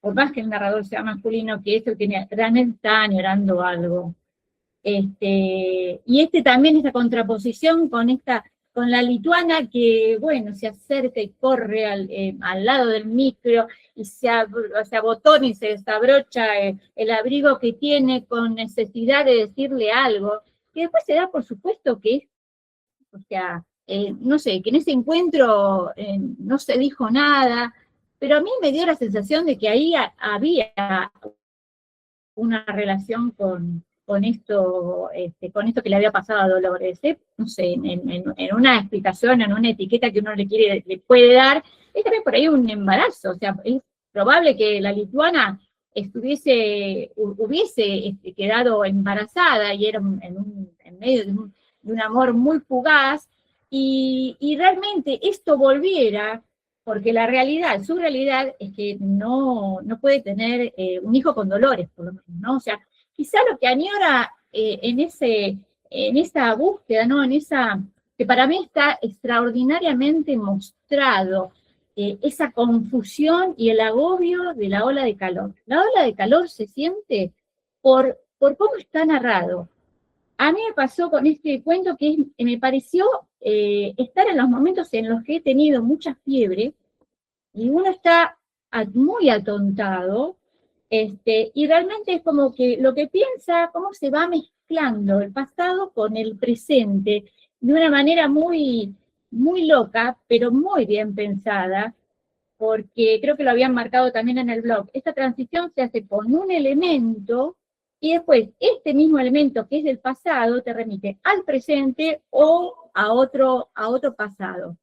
por más que el narrador sea masculino, que es el que realmente está añorando algo. Y también esa contraposición con la lituana que, bueno, se acerca y corre al lado del micro y se abotona y se desabrocha el abrigo que tiene con necesidad de decirle algo, que después se da por supuesto que es, o sea, no sé, que en ese encuentro no se dijo nada, pero a mí me dio la sensación de que ahí había una relación con esto que le había pasado a Dolores, no sé, en una explicación, en una etiqueta que uno le puede dar, es también por ahí un embarazo, o sea, es probable que la lituana hubiese quedado embarazada y era en medio de un amor muy fugaz, y realmente esto volviera, porque su realidad es que no puede tener un hijo con Dolores, por lo menos, ¿no? O sea, quizá lo que añora en esa búsqueda, ¿no? Que para mí está extraordinariamente mostrado, esa confusión y el agobio de la ola de calor. La ola de calor se siente por cómo está narrado. A mí me pasó con este cuento que me pareció estar en los momentos en los que he tenido mucha fiebre y uno está muy atontado, y realmente es como que lo que piensa, cómo se va mezclando el pasado con el presente de una manera muy, muy loca, pero muy bien pensada, porque creo que lo habían marcado también en el blog. Esta transición se hace con un elemento y después este mismo elemento que es del pasado te remite al presente o a otro pasado.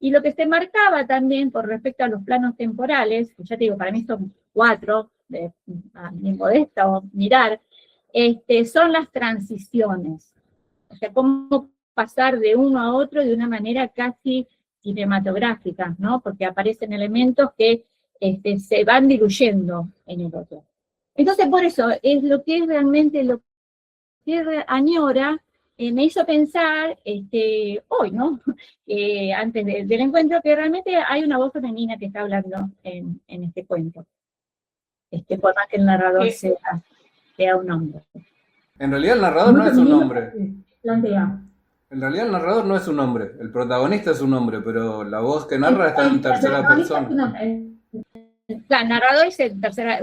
Y lo que se marcaba también por respecto a los planos temporales, que ya te digo, para mí son 4, a mi modesto mirar, son las transiciones. O sea, cómo pasar de uno a otro de una manera casi cinematográfica, ¿no? Porque aparecen elementos que se van diluyendo en el otro. Entonces, por eso, es lo que es realmente lo que añora, me hizo pensar hoy, ¿no? Antes del encuentro, que realmente hay una voz femenina que está hablando en este cuento. Por más que el narrador sea un hombre. En realidad el narrador no es un hombre. Plantea. En realidad el narrador no es un hombre. El protagonista es un hombre, pero la voz que narra está en tercera persona. Claro, el narrador es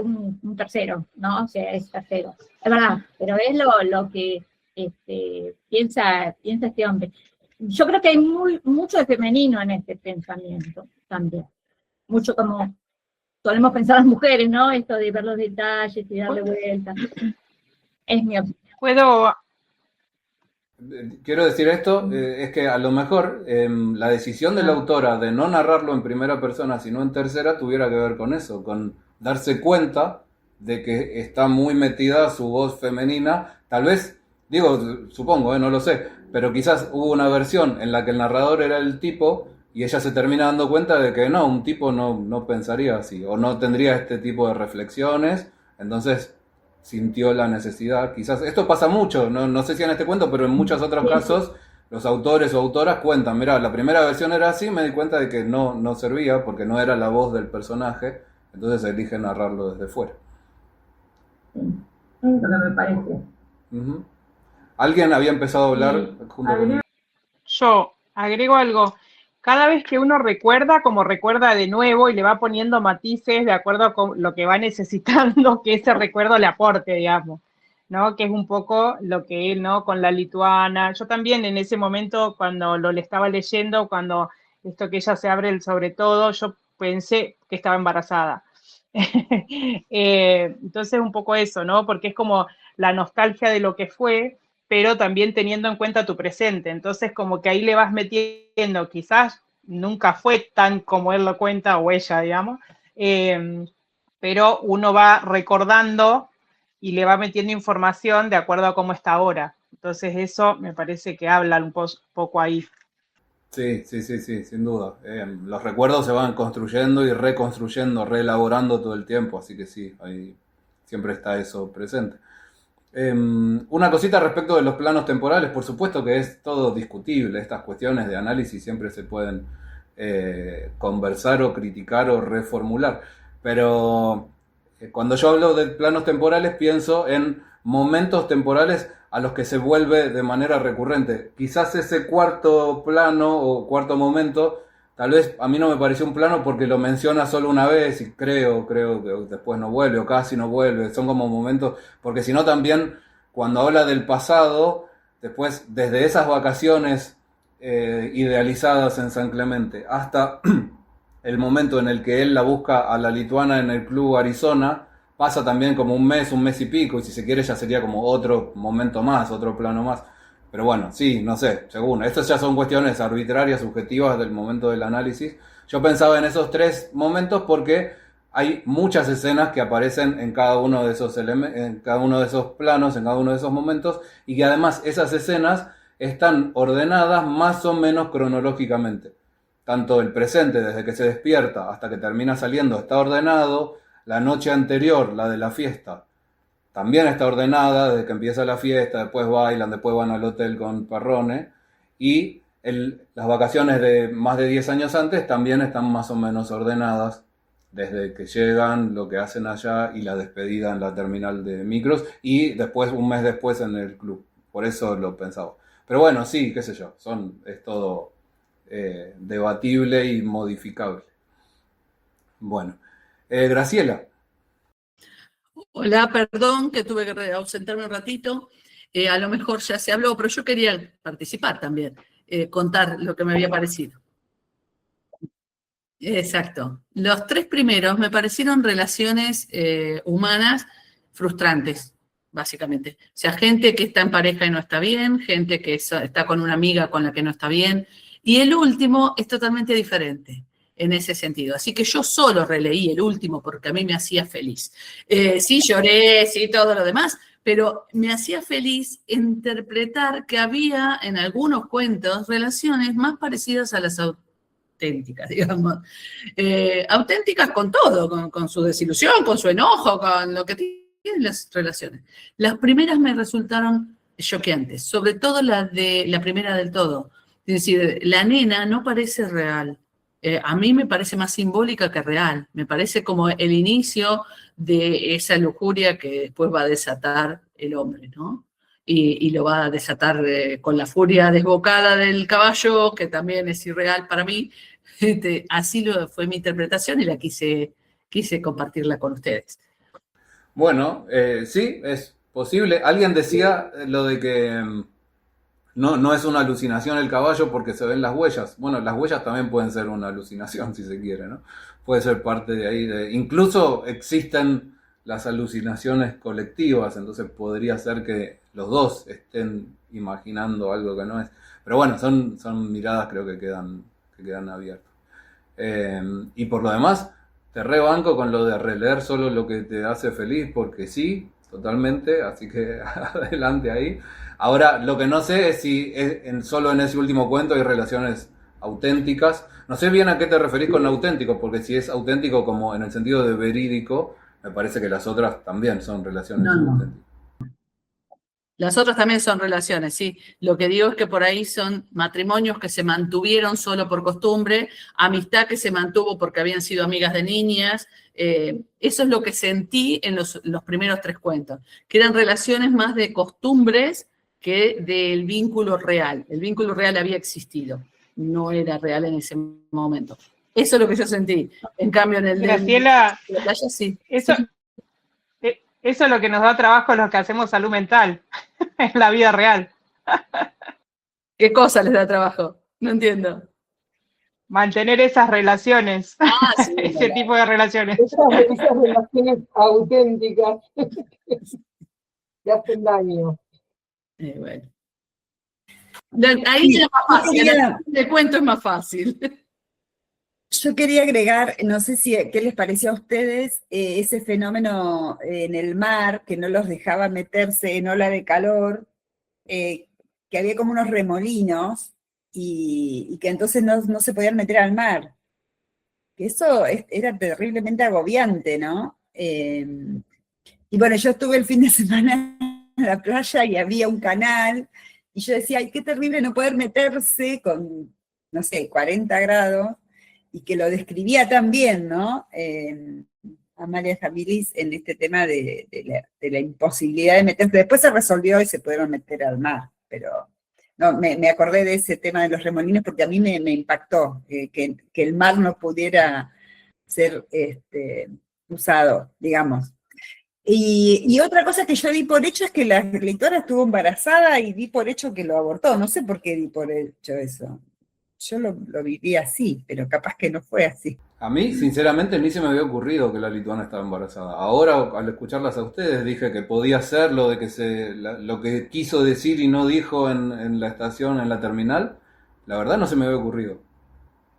un tercero, ¿no? O sea, es tercero. Es verdad, pero es lo que piensa este hombre. Yo creo que hay mucho de femenino en este pensamiento también. Mucho como solemos pensar las mujeres, ¿no? Esto de ver los detalles y darle vuelta. Es mi opinión. Quiero decir esto, es que a lo mejor la decisión de la autora de no narrarlo en primera persona, sino en tercera, tuviera que ver con eso, con darse cuenta de que está muy metida su voz femenina. Tal vez, digo, supongo, no lo sé, pero quizás hubo una versión en la que el narrador era el tipo y ella se termina dando cuenta de que no, un tipo no pensaría así, o no tendría este tipo de reflexiones, entonces sintió la necesidad, quizás, esto pasa mucho, no sé si en este cuento, pero en muchos otros casos, los autores o autoras cuentan, mira, la primera versión era así, me di cuenta de que no servía, porque no era la voz del personaje, entonces eligen narrarlo desde fuera. Sí, es lo que me parece. ¿Alguien había empezado a hablar junto conmigo? Yo agrego algo. Cada vez que uno recuerda, como recuerda de nuevo y le va poniendo matices de acuerdo con lo que va necesitando que ese recuerdo le aporte, digamos, ¿no? Que es un poco lo que él, ¿no? Con la lituana. Yo también en ese momento, cuando le estaba leyendo, cuando esto que ella se abre el sobre todo, yo pensé que estaba embarazada. Entonces un poco eso, ¿no? Porque es como la nostalgia de lo que fue, pero también teniendo en cuenta tu presente. Entonces, como que ahí le vas metiendo, quizás nunca fue tan como él lo cuenta, o ella, digamos, pero uno va recordando y le va metiendo información de acuerdo a cómo está ahora. Entonces, eso me parece que habla un poco ahí. Sí, sin duda. Los recuerdos se van construyendo y reconstruyendo, reelaborando todo el tiempo, así que sí, ahí siempre está eso presente. Una cosita respecto de los planos temporales, por supuesto que es todo discutible, estas cuestiones de análisis siempre se pueden conversar o criticar o reformular, pero cuando yo hablo de planos temporales pienso en momentos temporales a los que se vuelve de manera recurrente. Quizás ese cuarto plano o cuarto momento, tal vez a mí no me pareció un plano porque lo menciona solo una vez y creo que después no vuelve o casi no vuelve. Son como momentos, porque si no también cuando habla del pasado, después desde esas vacaciones idealizadas en San Clemente hasta el momento en el que él la busca a la lituana en el Club Arizona, pasa también como un mes y pico, y si se quiere ya sería como otro momento más, otro plano más. Pero bueno, sí, no sé, según. Estas ya son cuestiones arbitrarias, subjetivas del momento del análisis. Yo pensaba en esos tres momentos porque hay muchas escenas que aparecen en cada uno de esos en cada uno de esos planos, en cada uno de esos momentos, y que además esas escenas están ordenadas más o menos cronológicamente. Tanto el presente, desde que se despierta hasta que termina saliendo, está ordenado. La noche anterior, la de la fiesta, también está ordenada, desde que empieza la fiesta, después bailan, después van al hotel con Parrone, y las vacaciones de más de 10 años antes también están más o menos ordenadas, desde que llegan, lo que hacen allá y la despedida en la terminal de micros, y después, un mes después en el club. Por eso lo pensaba. Pero bueno, sí, qué sé yo, es todo debatible y modificable. Bueno, Graciela. Hola, perdón que tuve que ausentarme un ratito. A lo mejor ya se habló, pero yo quería participar también, contar lo que me había parecido. Exacto. Los tres primeros me parecieron relaciones humanas frustrantes, básicamente. O sea, gente que está en pareja y no está bien, gente que está con una amiga con la que no está bien. Y el último es totalmente diferente en ese sentido. Así que yo solo releí el último porque a mí me hacía feliz. Sí, lloré, sí, todo lo demás, pero me hacía feliz interpretar que había en algunos cuentos relaciones más parecidas a las auténticas, digamos. Auténticas con todo, con su desilusión, con su enojo, con lo que tienen las relaciones. Las primeras me resultaron choqueantes, sobre todo la primera del todo. Es decir, la nena no parece real. A mí me parece más simbólica que real. Me parece como el inicio de esa lujuria que después va a desatar el hombre, ¿no? Y lo va a desatar con la furia desbocada del caballo, que también es irreal para mí. Así fue mi interpretación y la quise compartirla con ustedes. Bueno, sí, es posible. Alguien decía lo de que no es una alucinación el caballo porque se ven las huellas. Bueno, las huellas también pueden ser una alucinación si se quiere, ¿no? Puede ser parte de ahí. Incluso existen las alucinaciones colectivas, entonces podría ser que los dos estén imaginando algo que no es. Pero bueno, son miradas creo que quedan abiertas. Y por lo demás, te rebanco con lo de releer solo lo que te hace feliz, porque sí, totalmente, así que adelante ahí. Ahora, lo que no sé es si solo en ese último cuento hay relaciones auténticas. No sé bien a qué te referís con auténtico, porque si es auténtico como en el sentido de verídico, me parece que las otras también son relaciones auténticas. Las otras también son relaciones, sí. Lo que digo es que por ahí son matrimonios que se mantuvieron solo por costumbre, amistad que se mantuvo porque habían sido amigas de niñas. Eso es lo que sentí en los primeros tres cuentos, que eran relaciones más de costumbres que del vínculo real. El vínculo real había existido, no era real en ese momento. Eso es lo que yo sentí. En cambio, en el Graciela, de la playa, sí. Eso es lo que nos da trabajo a los que hacemos salud mental, en la vida real. ¿Qué cosa les da trabajo? No entiendo. Mantener esas relaciones, Sí, ese tipo de relaciones. Esas relaciones auténticas que hacen daño. Bueno. Ahí es más fácil, el cuento es más fácil. Yo quería agregar, no sé qué les pareció a ustedes, ese fenómeno en el mar, que no los dejaba meterse en ola de calor, que había como unos remolinos, y que entonces no se podían meter al mar. Que eso era terriblemente agobiante, ¿no? Y bueno, yo estuve el fin de semana a la playa y había un canal, y yo decía, ay, qué terrible no poder meterse con, no sé, 40 grados, y que lo describía tan bien, ¿no? Amalia Jamilis en este tema de la imposibilidad de meterse. Después se resolvió y se pudieron meter al mar, pero no, me acordé de ese tema de los remolinos porque a mí me impactó que el mar no pudiera ser usado, digamos. Y otra cosa que yo di por hecho es que la lectora estuvo embarazada y di por hecho que lo abortó. No sé por qué di por hecho eso. Yo lo viví así, pero capaz que no fue así. A mí, sinceramente, ni se me había ocurrido que la lituana estaba embarazada. Ahora, al escucharlas a ustedes, dije que podía ser lo de que lo que quiso decir y no dijo en la estación, en la terminal. La verdad no se me había ocurrido.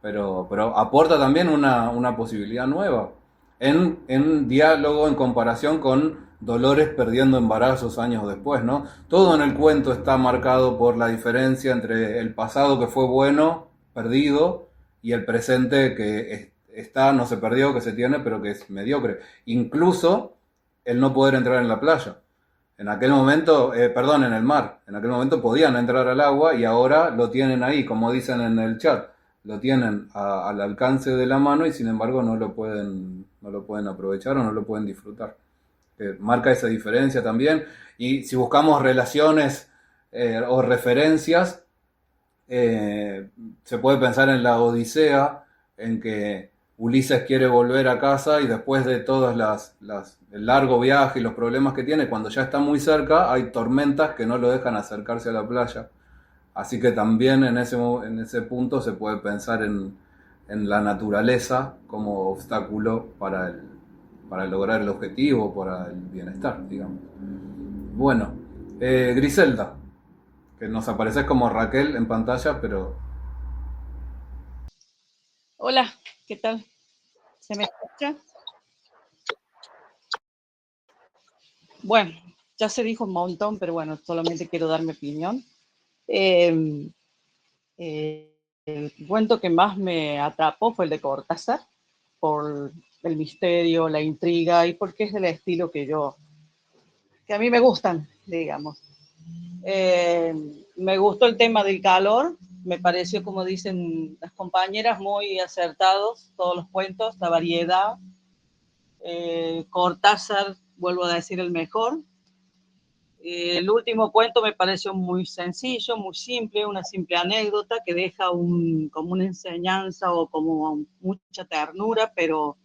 Pero aporta también una posibilidad nueva. En diálogo, en comparación con Dolores perdiendo embarazos años después, ¿no? Todo en el cuento está marcado por la diferencia entre el pasado que fue bueno, perdido, y el presente que está, no se perdió, que se tiene, pero que es mediocre. Incluso el no poder entrar en la playa. En aquel momento, en el mar. En aquel momento podían entrar al agua y ahora lo tienen ahí, como dicen en el chat. Lo tienen al alcance de la mano y sin embargo no lo pueden aprovechar o no lo pueden disfrutar. Marca esa diferencia también. Y si buscamos relaciones o referencias, se puede pensar en la Odisea, en que Ulises quiere volver a casa y después de todos el largo viaje y los problemas que tiene, cuando ya está muy cerca, hay tormentas que no lo dejan acercarse a la playa. Así que también en ese punto se puede pensar en la naturaleza como obstáculo para lograr el objetivo, para el bienestar, digamos. Bueno, Griselda, que nos apareces como Raquel en pantalla, pero... Hola, ¿qué tal? ¿Se me escucha? Bueno, ya se dijo un montón, pero bueno, solamente quiero dar mi opinión. El cuento que más me atrapó fue el de Cortázar, por el misterio, la intriga y porque es del estilo que a mí me gustan, digamos. Me gustó el tema del calor, me pareció, como dicen las compañeras, muy acertados todos los cuentos, la variedad. Cortázar, vuelvo a decir, el mejor. El último cuento me pareció muy sencillo, muy simple, una simple anécdota que deja como una enseñanza o como mucha ternura, pero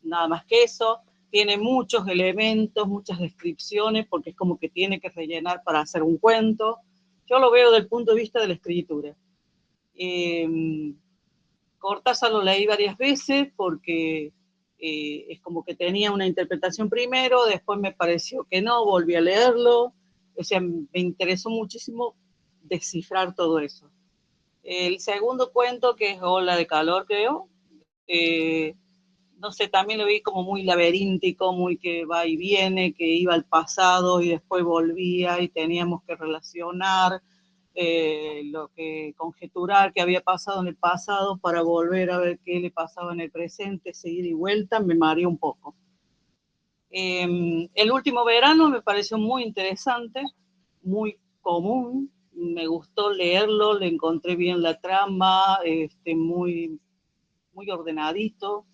nada más que eso. Tiene muchos elementos, muchas descripciones, porque es como que tiene que rellenar para hacer un cuento. Yo lo veo desde el punto de vista de la escritura. Cortázar lo leí varias veces porque es como que tenía una interpretación primero, después me pareció que no, volví a leerlo, o sea, me interesó muchísimo descifrar todo eso. El segundo cuento, que es Ola de Calor, creo, no sé, también lo vi como muy laberíntico, muy que va y viene, que iba al pasado y después volvía y teníamos que relacionar lo que conjeturar que había pasado en el pasado para volver a ver qué le pasaba en el presente, seguir y vuelta, me mareó un poco. El último verano me pareció muy interesante, muy común, me gustó leerlo, le encontré bien la trama, muy, muy ordenadito.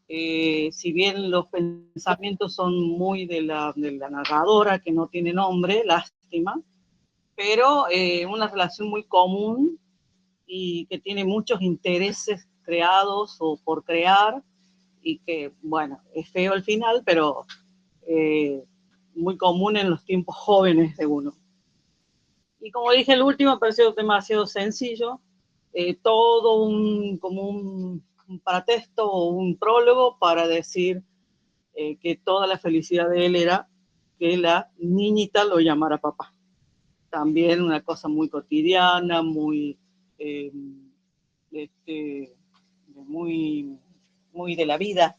Si bien los pensamientos son muy de la narradora, que no tiene nombre, lástima, pero una relación muy común y que tiene muchos intereses creados o por crear y que, bueno, es feo al final, pero muy común en los tiempos jóvenes de uno. Y como dije, el último me pareció demasiado sencillo, todo como un paratexto o un prólogo para decir que toda la felicidad de él era que la niñita lo llamara papá. También una cosa muy cotidiana, muy de la vida.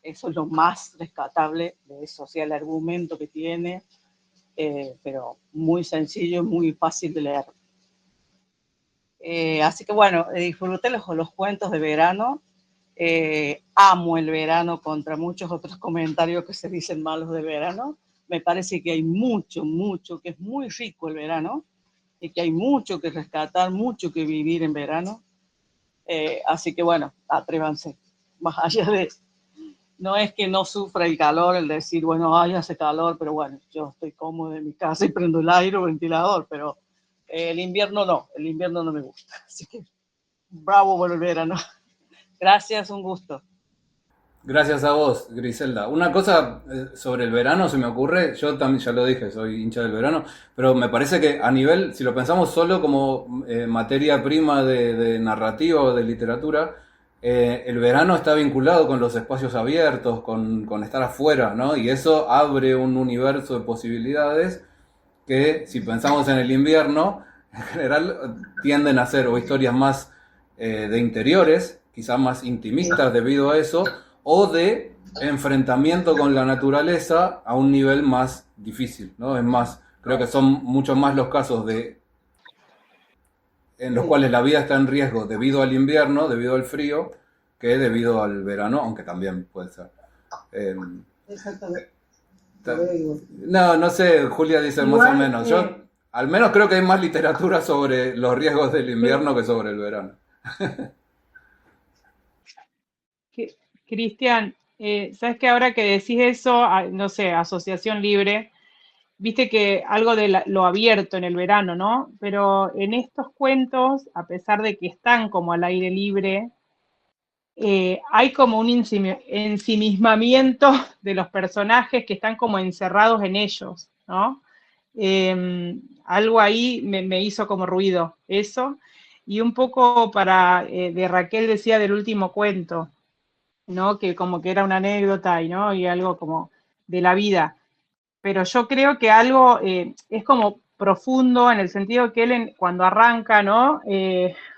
Eso es lo más rescatable de eso, o sea, el argumento que tiene, pero muy sencillo, muy fácil de leer. Así que bueno, disfruté los cuentos de verano. Amo el verano contra muchos otros comentarios que se dicen malos de verano. me parece que hay mucho, que es muy rico el verano, y que hay mucho que rescatar, mucho que vivir en verano. Así que bueno, atrévanse. Más allá de, no es que no sufra el calor, el decir, bueno, ay, hace calor, pero bueno, yo estoy cómodo en mi casa y prendo el aire o ventilador, pero el invierno no me gusta. Así que bravo por el verano. Gracias, un gusto. Gracias a vos, Griselda. Una cosa sobre el verano se me ocurre, yo también ya lo dije, soy hincha del verano, pero me parece que a nivel, si lo pensamos solo como materia prima de narrativa o de literatura, el verano está vinculado con los espacios abiertos, con estar afuera, ¿no? Y eso abre un universo de posibilidades que, si pensamos en el invierno, en general tienden a ser o historias más de interiores, quizás más intimistas debido a eso, o de enfrentamiento con la naturaleza a un nivel más difícil, ¿no? Es más, creo que son mucho más los casos en los cuales la vida está en riesgo debido al invierno, debido al frío, que debido al verano, aunque también puede ser. Exactamente. No sé, Julia dice igual, más o menos. Yo al menos creo que hay más literatura sobre los riesgos del invierno que sobre el verano. Cristian, ¿sabes que ahora que decís eso, no sé, asociación libre, viste que algo de lo abierto en el verano, ¿no? Pero en estos cuentos, a pesar de que están como al aire libre, hay como un ensimismamiento de los personajes que están como encerrados en ellos, ¿no? Algo ahí me hizo como ruido, eso. Y un poco de Raquel decía del último cuento, ¿no? Que como que era una anécdota ¿no? Y algo como de la vida. Pero yo creo que algo es como profundo en el sentido que él cuando arranca, ¿no?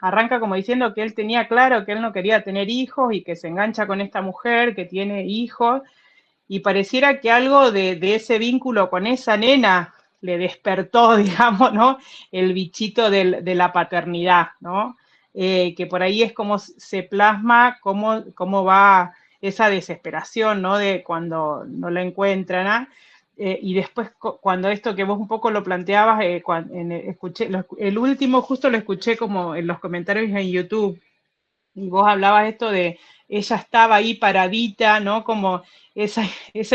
Arranca como diciendo que él tenía claro que él no quería tener hijos y que se engancha con esta mujer que tiene hijos y pareciera que algo de ese vínculo con esa nena le despertó, digamos, ¿no? El bichito de la paternidad, ¿no? Que por ahí es como se plasma, cómo va esa desesperación, ¿no? De cuando no la encuentran, ¿no? Y después, cuando esto que vos un poco lo planteabas, escuché, el último justo lo escuché como en los comentarios en YouTube, y vos hablabas esto de ella estaba ahí paradita, ¿no? Como esa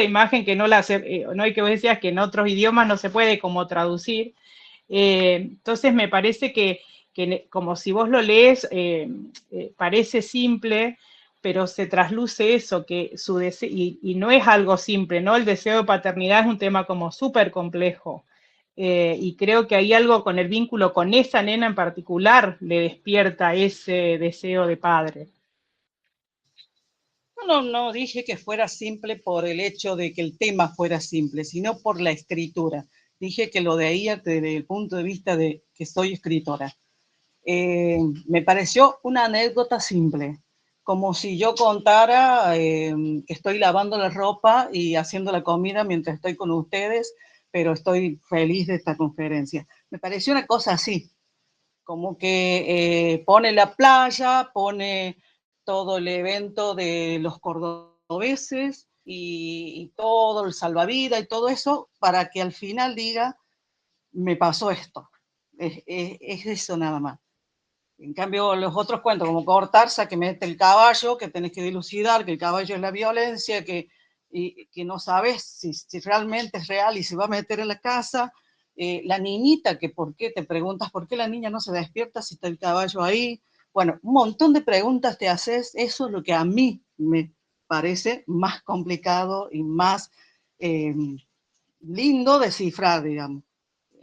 imagen que no y que vos decías que en otros idiomas no se puede como traducir. Entonces me parece que como si vos lo lees, parece simple, pero se trasluce eso, que su deseo, y no es algo simple, ¿no? El deseo de paternidad es un tema como súper complejo, y creo que hay algo con el vínculo con esa nena en particular, le despierta ese deseo de padre. No dije que fuera simple por el hecho de que el tema fuera simple, sino por la escritura. Dije que lo veía desde el punto de vista de que soy escritora. Me pareció una anécdota simple, como si yo contara que estoy lavando la ropa y haciendo la comida mientras estoy con ustedes, pero estoy feliz de esta conferencia. Me pareció una cosa así, como que pone la playa, pone todo el evento de los cordobeses y todo el salvavidas y todo eso para que al final diga, me pasó esto. Es eso nada más. En cambio, los otros cuentos, como Cortázar, que mete el caballo, que tenés que dilucidar que el caballo es la violencia, que no sabes si realmente es real y se va a meter en la casa. La niñita, que por qué te preguntas por qué la niña no se despierta si está el caballo ahí. Bueno, un montón de preguntas te haces. Eso es lo que a mí me parece más complicado y más lindo descifrar, digamos.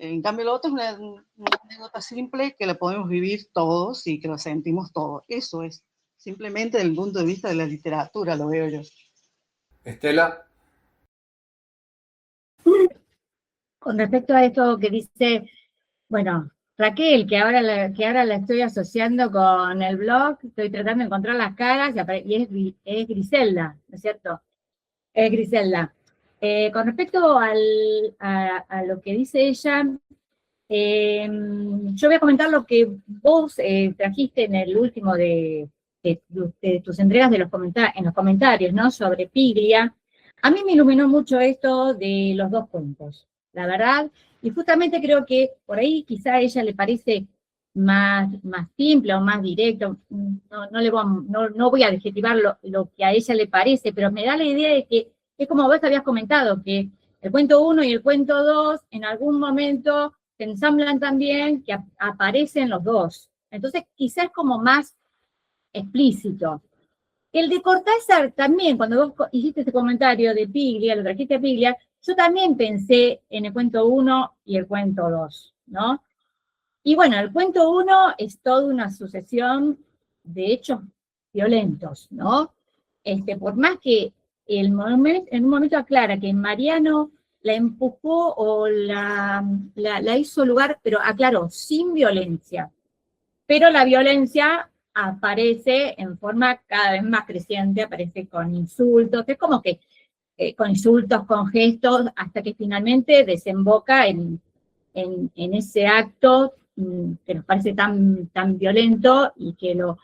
En cambio, lo otro es una anécdota simple que la podemos vivir todos y que lo sentimos todos. Eso es, simplemente desde el punto de vista de la literatura, lo veo yo. Estela. Con respecto a esto que dice, bueno, Raquel, que ahora la estoy asociando con el blog, estoy tratando de encontrar las caras y es Griselda, ¿no es cierto? Es Griselda. Con respecto a lo que dice ella, yo voy a comentar lo que vos trajiste en el último de tus entregas en los comentarios, ¿no? Sobre Piglia. A mí me iluminó mucho esto de los dos cuentos, la verdad, y justamente creo que por ahí quizá a ella le parece más simple o más directo, no voy a adjetivar lo que a ella le parece, pero me da la idea de que es como vos habías comentado, que el cuento 1 y el cuento 2 en algún momento se ensamblan también, que aparecen los dos. Entonces quizás es como más explícito. El de Cortázar también, cuando vos hiciste ese comentario de Piglia, lo trajiste a Piglia, yo también pensé en el cuento 1 y el cuento 2, ¿no? Y bueno, el cuento 1 es toda una sucesión de hechos violentos, ¿no? Por más que en un momento aclara que Mariano la empujó o la hizo lugar, pero aclaró, sin violencia. Pero la violencia aparece en forma cada vez más creciente, aparece con insultos, es como que con insultos, con gestos, hasta que finalmente desemboca en ese acto que nos parece tan violento y que lo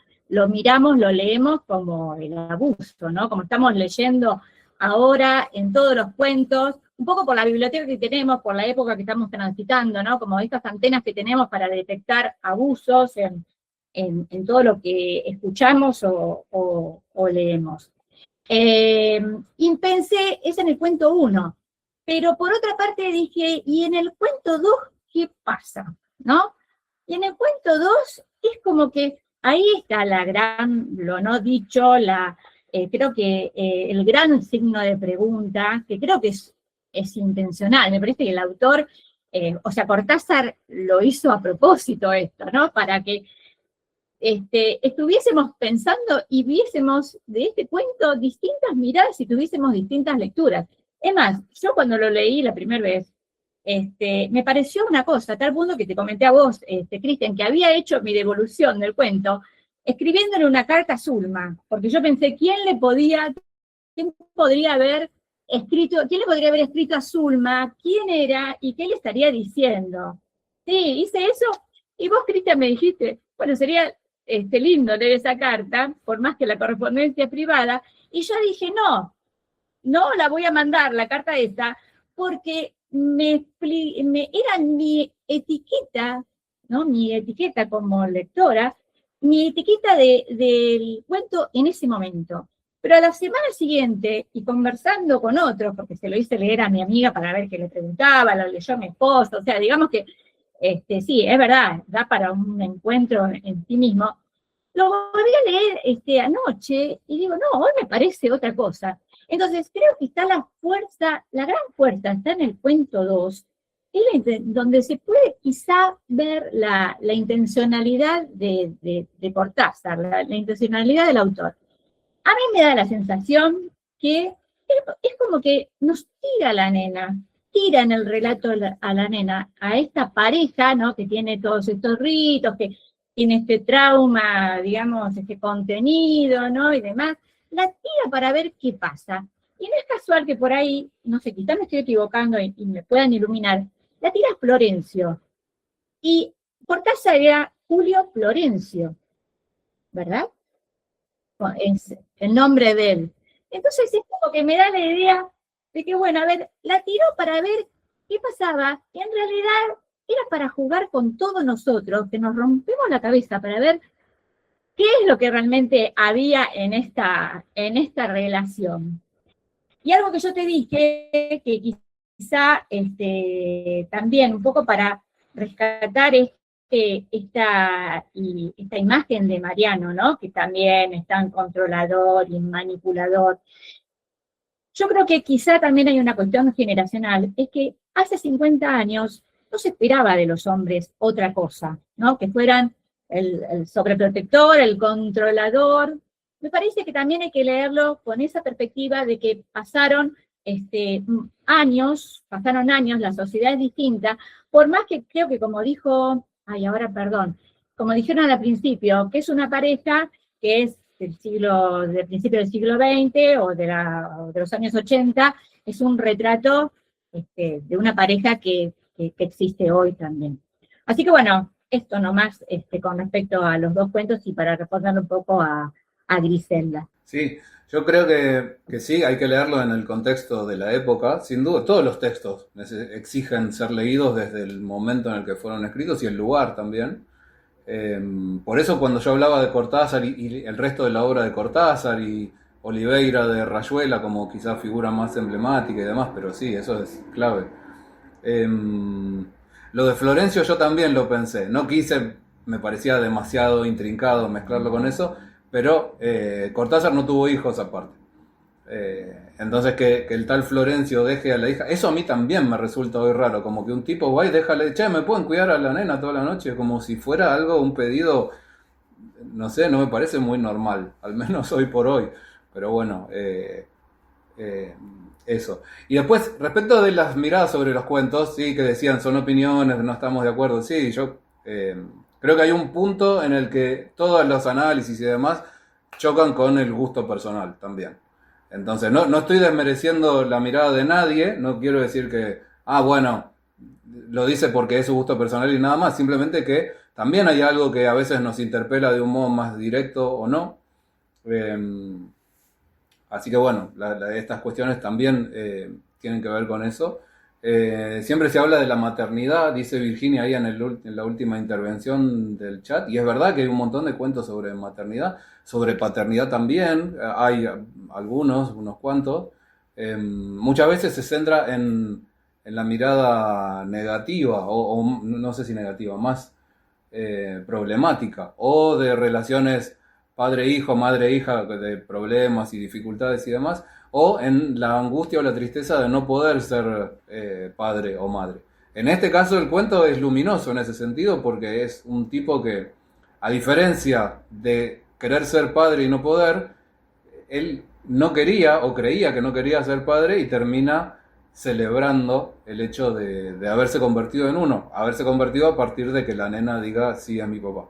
miramos, lo leemos como el abuso, ¿no? Como estamos leyendo ahora en todos los cuentos, un poco por la biblioteca que tenemos, por la época que estamos transitando, ¿no? Como estas antenas que tenemos para detectar abusos en todo lo que escuchamos o leemos. Y pensé, es en el cuento 1, pero por otra parte dije, ¿y en el cuento 2 qué pasa? ¿No? Y en el cuento 2 es como que ahí está lo no dicho, creo que el gran signo de pregunta, que creo que es intencional, me parece que el autor, o sea, Cortázar lo hizo a propósito esto, ¿no? Para que estuviésemos pensando y viésemos de este cuento distintas miradas y tuviésemos distintas lecturas. Es más, yo cuando lo leí la primera vez, me pareció una cosa, a tal punto que te comenté a vos, Cristian, que había hecho mi devolución del cuento, escribiéndole una carta a Zulma, porque yo pensé, ¿quién le podría haber escrito a Zulma? ¿Quién era? ¿Y qué le estaría diciendo? Sí, hice eso, y vos, Cristian, me dijiste, bueno, sería lindo leer esa carta, por más que la correspondencia es privada, y yo dije, no la voy a mandar, la carta esta, porque era mi etiqueta, ¿no? Mi etiqueta como lectora, mi etiqueta del cuento en ese momento. Pero a la semana siguiente, y conversando con otros, porque se lo hice leer a mi amiga para ver qué le preguntaba, lo leyó a mi esposo, o sea, digamos que sí, es verdad, da para un encuentro en sí mismo. Lo volví a leer anoche y digo, no, hoy me parece otra cosa. Entonces creo que está la gran fuerza está en el cuento 2, donde se puede quizá ver la intencionalidad de Cortázar, la intencionalidad del autor. A mí me da la sensación que es como que nos tira la nena, tira en el relato a la nena, a esta pareja, ¿no? Que tiene todos estos ritos, que tiene este trauma, digamos, este contenido, ¿no? Y demás, la tira para ver qué pasa. Y no es casual que por ahí, no sé, quizá me estoy equivocando y me puedan iluminar, la tira Florencio. Y Cortázar era Julio Florencio, ¿verdad? Es el nombre de él. Entonces es como que me da la idea de que, bueno, a ver, la tiró para ver qué pasaba, y en realidad era para jugar con todos nosotros, que nos rompemos la cabeza para ver qué es lo que realmente había en esta relación. Y algo que yo te dije, que quizá también un poco para rescatar esta imagen de Mariano, ¿no? Que también es tan controlador y manipulador. Yo creo que quizá también hay una cuestión generacional, es que hace 50 años no se esperaba de los hombres otra cosa, ¿no? Que fueran el sobreprotector, el controlador. Me parece que también hay que leerlo con esa perspectiva de que pasaron años, la sociedad es distinta, por más que creo que como dijeron al principio, que es una pareja que es del principio del siglo XX o de los años 80, es un retrato de una pareja que existe hoy también. Así que bueno, esto nomás con respecto a los dos cuentos y para responder un poco a Griselda. Sí, yo creo que sí, hay que leerlo en el contexto de la época. Sin duda, todos los textos exigen ser leídos desde el momento en el que fueron escritos y el lugar también. Por eso cuando yo hablaba de Cortázar y el resto de la obra de Cortázar y Oliveira de Rayuela como quizá figura más emblemática y demás, pero sí, eso es clave. Lo de Florencio yo también lo pensé, no quise, me parecía demasiado intrincado mezclarlo con eso, pero Cortázar no tuvo hijos aparte. Entonces que el tal Florencio deje a la hija, eso a mí también me resulta hoy raro, como que un tipo, guay, déjale, che, ¿me pueden cuidar a la nena toda la noche? Como si fuera algo, un pedido, no sé, no me parece muy normal, al menos hoy por hoy, pero bueno, eso. Y después, respecto de las miradas sobre los cuentos, sí, que decían, son opiniones, no estamos de acuerdo, sí, yo creo que hay un punto en el que todos los análisis y demás chocan con el gusto personal también. Entonces, no estoy desmereciendo la mirada de nadie, no quiero decir que, bueno, lo dice porque es su gusto personal y nada más, simplemente que también hay algo que a veces nos interpela de un modo más directo o no. Así que bueno, estas cuestiones también tienen que ver con eso. Siempre se habla de la maternidad, dice Virginia ahí en la última intervención del chat, y es verdad que hay un montón de cuentos sobre maternidad, sobre paternidad también, hay algunos, unos cuantos. Muchas veces se centra en la mirada negativa, o no sé si negativa, más problemática, o de relaciones padre-hijo, madre-hija, de problemas y dificultades y demás, o en la angustia o la tristeza de no poder ser padre o madre. En este caso el cuento es luminoso en ese sentido porque es un tipo que, a diferencia de querer ser padre y no poder, él no quería o creía que no quería ser padre y termina celebrando el hecho de haberse convertido en uno, haberse convertido a partir de que la nena diga sí a mi papá.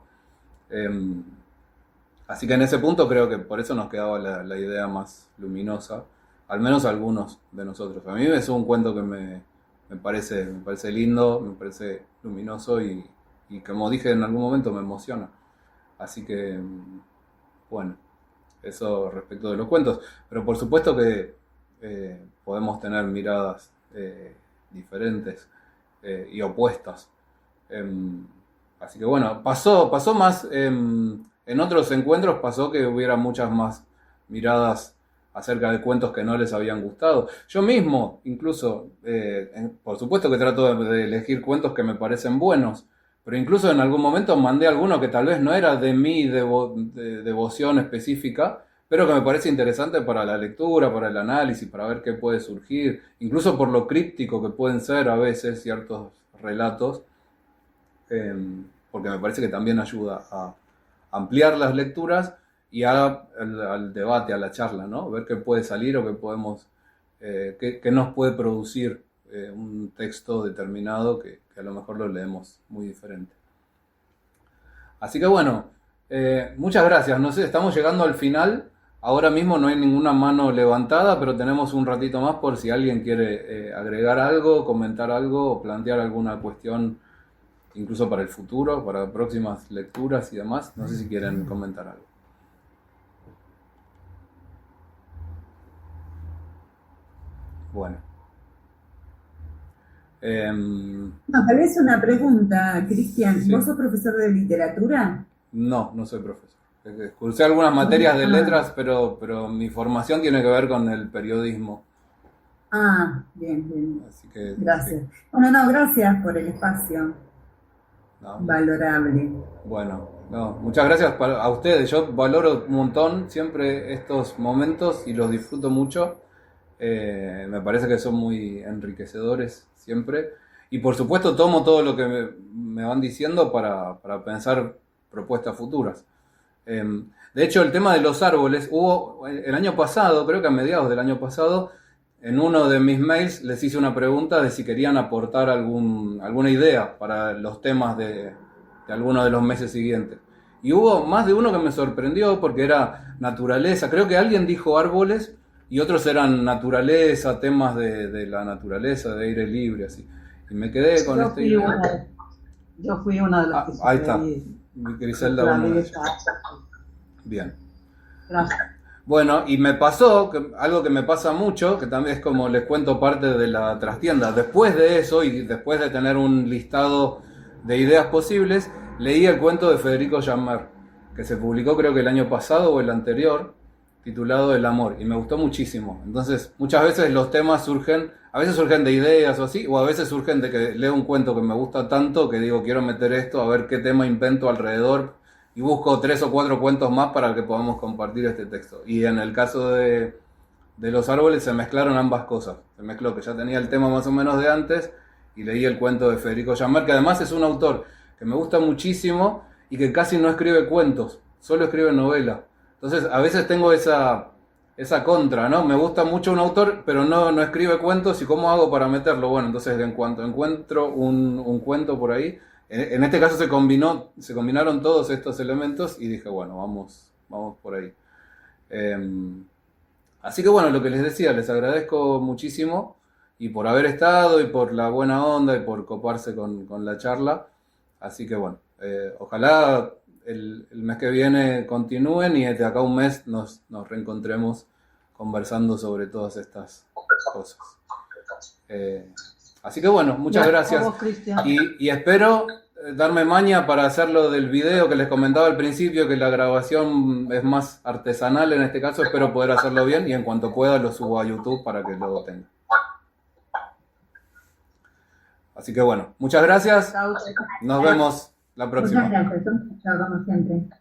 Así que en ese punto creo que por eso nos quedaba la idea más luminosa, al menos algunos de nosotros. A mí es un cuento que me parece lindo, me parece luminoso y como dije en algún momento me emociona. Así que, bueno, eso respecto de los cuentos. Pero por supuesto que podemos tener miradas diferentes y opuestas. Así que bueno, pasó más... En otros encuentros pasó que hubiera muchas más miradas acerca de cuentos que no les habían gustado. Yo mismo, incluso, por supuesto que trato de elegir cuentos que me parecen buenos, pero incluso en algún momento mandé alguno que tal vez no era de mi devoción específica, pero que me parece interesante para la lectura, para el análisis, para ver qué puede surgir, incluso por lo críptico que pueden ser a veces ciertos relatos, porque me parece que también ayuda a ampliar las lecturas y al debate, a la charla, ¿no? Ver qué puede salir o qué podemos, qué nos puede producir un texto determinado que a lo mejor lo leemos muy diferente. Así que bueno, muchas gracias. No sé, estamos llegando al final. Ahora mismo no hay ninguna mano levantada, pero tenemos un ratito más por si alguien quiere agregar algo, comentar algo o plantear alguna cuestión incluso para el futuro, para próximas lecturas y demás. No sé si quieren comentar algo. Bueno. No, tal vez una pregunta, Cristian. Sí. ¿Vos sos profesor de literatura? No soy profesor. Cursé algunas materias de letras, pero mi formación tiene que ver con el periodismo. Bien. Así que, Gracias. Sí. Bueno, no, gracias por el espacio. No. Valorable. Bueno, muchas gracias a ustedes. Yo valoro un montón siempre estos momentos y los disfruto mucho. Me parece que son muy enriquecedores siempre. Y por supuesto tomo todo lo que me van diciendo para pensar propuestas futuras. De hecho, el tema de los árboles, hubo el año pasado, creo que a mediados del año pasado, en uno de mis mails les hice una pregunta de si querían aportar alguna idea para los temas de alguno de los meses siguientes. Y hubo más de uno que me sorprendió porque era naturaleza. Creo que alguien dijo árboles y otros eran naturaleza, temas de la naturaleza, de aire libre, así. Y me quedé con esta idea. Yo fui una de las que ahí está. Mi Griselda. Bien. Gracias. Bueno, y me pasó, algo que me pasa mucho, que también es como les cuento parte de la trastienda. Después de eso, y después de tener un listado de ideas posibles, leí el cuento de Federico Jammer, que se publicó creo que el año pasado o el anterior, titulado El amor, y me gustó muchísimo. Entonces, muchas veces los temas surgen, a veces surgen de ideas o así, o a veces surgen de que leo un cuento que me gusta tanto, que digo, quiero meter esto, a ver qué tema invento alrededor, y busco 3 o 4 cuentos más para que podamos compartir este texto. Y en el caso de los árboles se mezclaron ambas cosas. Se mezcló que ya tenía el tema más o menos de antes, y leí el cuento de Federico Jammer, que además es un autor que me gusta muchísimo y que casi no escribe cuentos, solo escribe novela. Entonces a veces tengo esa contra, ¿no? Me gusta mucho un autor, pero no escribe cuentos, ¿y cómo hago para meterlo? Bueno, entonces en cuanto encuentro un cuento por ahí, en este caso se combinaron todos estos elementos y dije, bueno, vamos por ahí. Así que bueno, lo que les decía, les agradezco muchísimo y por haber estado y por la buena onda y por coparse con la charla. Así que bueno, ojalá el mes que viene continúen y desde acá un mes nos reencontremos conversando sobre todas estas cosas. Así que bueno, muchas gracias. A vos, Cristian. Y espero darme maña para hacer lo del video que les comentaba al principio, que la grabación es más artesanal en este caso. Espero poder hacerlo bien y en cuanto pueda lo subo a YouTube para que lo tengan. Así que bueno, muchas gracias. Nos vemos la próxima. Muchas gracias. Chao, como siempre.